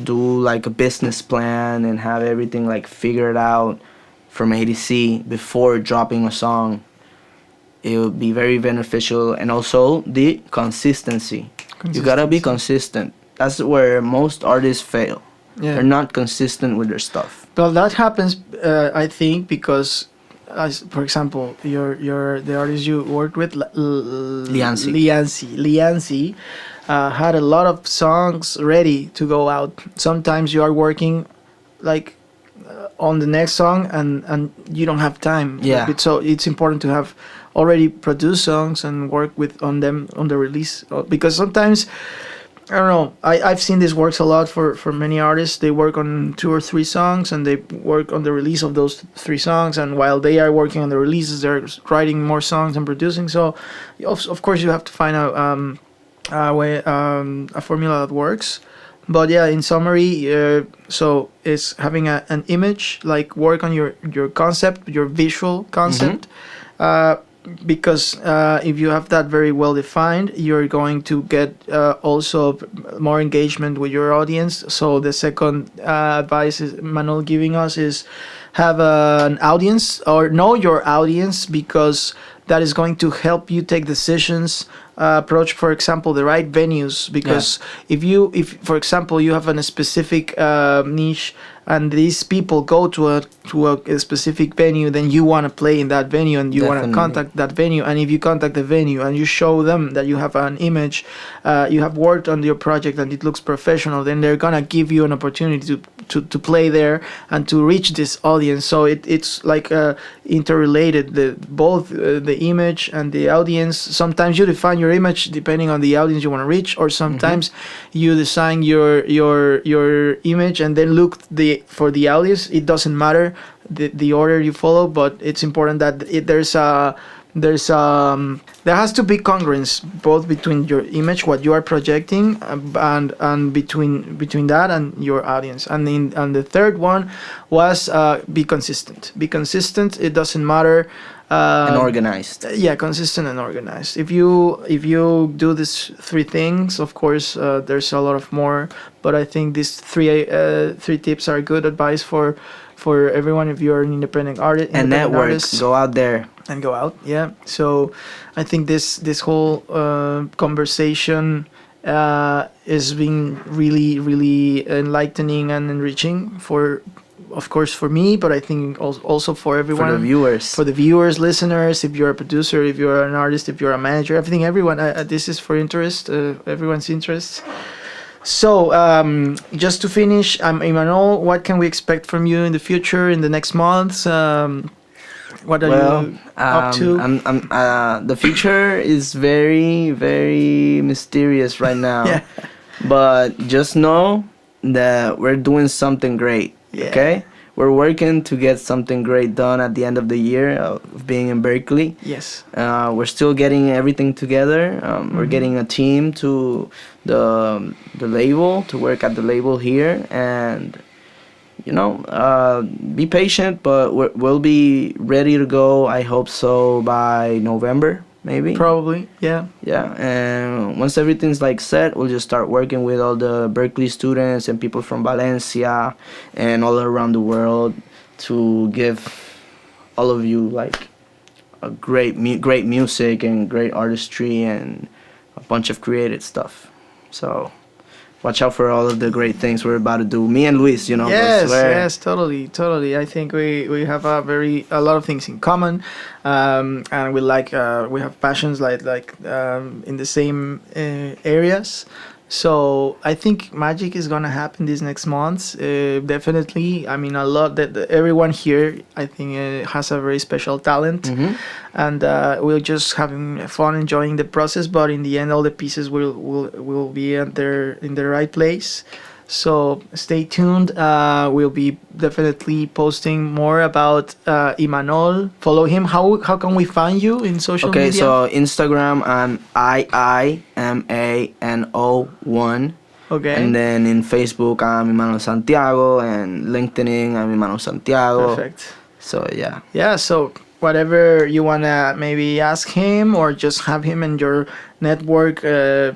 do like a business plan and have everything like figured out from A to Z before dropping a song. It would be very beneficial. And also the consistency. You gotta be consistent. That's where most artists fail. They're not consistent with their stuff. Well, that happens, I think, because, for example, the artist you worked with, Liansi, had a lot of songs ready to go out. Sometimes you are working, like, on the next song, and you don't have time. Yeah. So it's important to have already produced songs and work on them on the release, because sometimes, I don't know, I've seen this works a lot for many artists. They work on 2 or 3 songs and they work on the release of those 3 songs, and while they are working on the releases, they're writing more songs and producing. So of course you have to find a way, a formula that works. But yeah, in summary, so it's having an image, like work on your concept, your visual concept. Uh, because if you have that very well defined, you're going to get also more engagement with your audience. So the second advice is Manuel giving us is have an audience or know your audience, because that is going to help you take decisions, approach, for example, the right venues. Because if for example you have a specific niche, and these people go to a specific venue, then you want to play in that venue, and you want to contact that venue. And if you contact the venue and you show them that you have an image, you have worked on your project and it looks professional, then they're gonna give you an opportunity to play there and to reach this audience. So it's like interrelated, both the image and the audience. Sometimes you define your image depending on the audience you want to reach, or sometimes you design your image and then look for the audience. It doesn't matter the order you follow, but it's important that there has to be congruence both between your image, what you are projecting, and between that and your audience. And the third one was be consistent. Be consistent. It doesn't matter. And organized. Yeah, consistent and organized. If you do these three things, of course, there's a lot of more. But I think these three tips are good advice for everyone. If you're an independent artist and network, go out there and go out. Yeah. So I think this whole conversation is being really enlightening and enriching for. Of course, for me, but I think also for everyone. For the viewers, listeners. If you're a producer, if you're an artist, if you're a manager, everything, everyone. This is for interest, everyone's interest. So, just to finish, Imanol, what can we expect from you in the future, in the next months? What are you up to? The future is very, very mysterious right now. Yeah. But just know that we're doing something great. Yeah. Okay, we're working to get something great done at the end of the year of being in Berkeley. Yes. We're still getting everything together. We're getting a team to the label, to work at the label here, and be patient, but we'll be ready to go. I hope so by November. Maybe. Probably, yeah. Yeah, and once everything's set, we'll just start working with all the Berkeley students and people from Valencia and all around the world to give all of you a great music and great artistry and a bunch of creative stuff. So watch out for all of the great things we're about to do. Me and Luis, Yes, totally. I think we have a lot of things in common, and we have passions in the same areas. So I think magic is gonna happen these next months. Definitely. I mean, a lot that everyone here, I think, has a very special talent, and we're just having fun, enjoying the process. But in the end, all the pieces will be in the right place. So stay tuned. We'll be definitely posting more about Imanol. Follow him. How can we find you in social media? Okay, so Instagram, I'm IIMANO1. Okay. And then in Facebook, I'm Imanol Santiago, and LinkedIn, I'm Imanol Santiago. Perfect. So yeah. Yeah. So whatever you wanna maybe ask him, or just have him in your network, Yeah.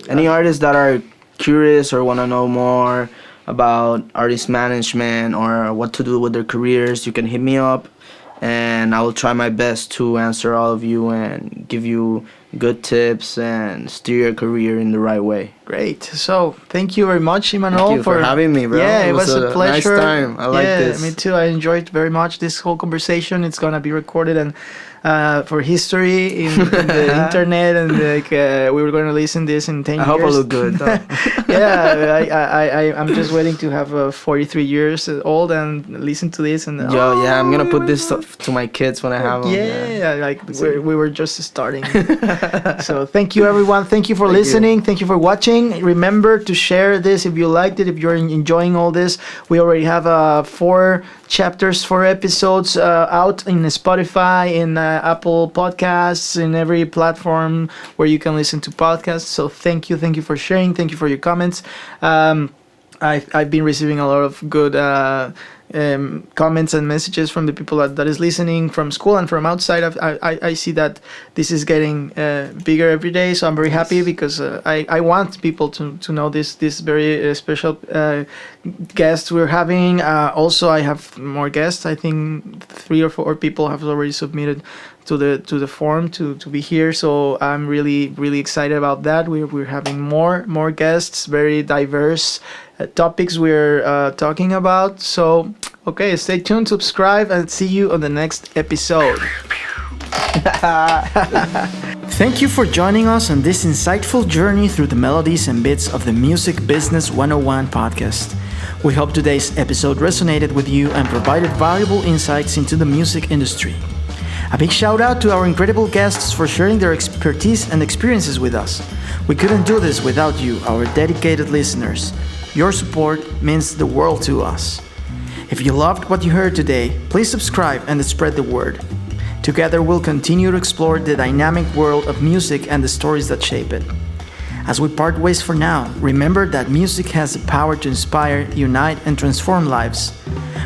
Any artists that are curious or want to know more about artist management or what to do with their careers, you can hit me up, and I will try my best to answer all of you and give you good tips and steer your career in the right way. Great. So thank you very much, Imanol, Thank you for having me, bro. Yeah, it was a pleasure. Nice time. I like this. Me too. I enjoyed very much this whole conversation. It's gonna be recorded and for history in the internet, and we were going to listen this in 10 years. I hope I look good. Yeah, I'm just waiting to have 43 years old and listen to this. And I'm gonna put this to my kids when I have them. We were just starting. So thank you, everyone. Thank you for listening. Thank you for watching. Remember to share this if you liked it, if you're enjoying all this. We already have 4 chapters, 4 episodes out in Spotify, in Apple Podcasts, in every platform where you can listen to podcasts. So thank you for sharing. Thank you for your comments. I've been receiving a lot of good comments and messages from the people that is listening from school and from outside. I see that this is getting bigger every day, so I'm very happy because I want people to know this very special guest we're having. Also, I have more guests. I think 3 or 4 people have already submitted to the form to be here, so I'm really excited about that. We're having more guests, very diverse topics we're talking about. So okay, stay tuned, subscribe, and see you on the next episode. Thank you for joining us on this insightful journey through the melodies and bits of the Music Business 101 podcast. We hope today's episode resonated with you and provided valuable insights into the music industry. A big shout out to our incredible guests for sharing their expertise and experiences with us. We couldn't do this without you, our dedicated listeners. Your support means the world to us. If you loved what you heard today, please subscribe and spread the word. Together we'll continue to explore the dynamic world of music and the stories that shape it. As we part ways for now, remember that music has the power to inspire, unite, and transform lives.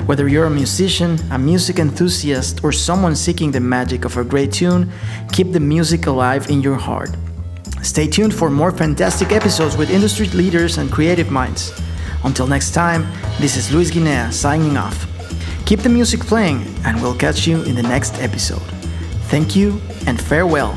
Whether you're a musician, a music enthusiast, or someone seeking the magic of a great tune, keep the music alive in your heart. Stay tuned for more fantastic episodes with industry leaders and creative minds. Until next time, this is Luis Guinea signing off. Keep the music playing, and we'll catch you in the next episode. Thank you and farewell.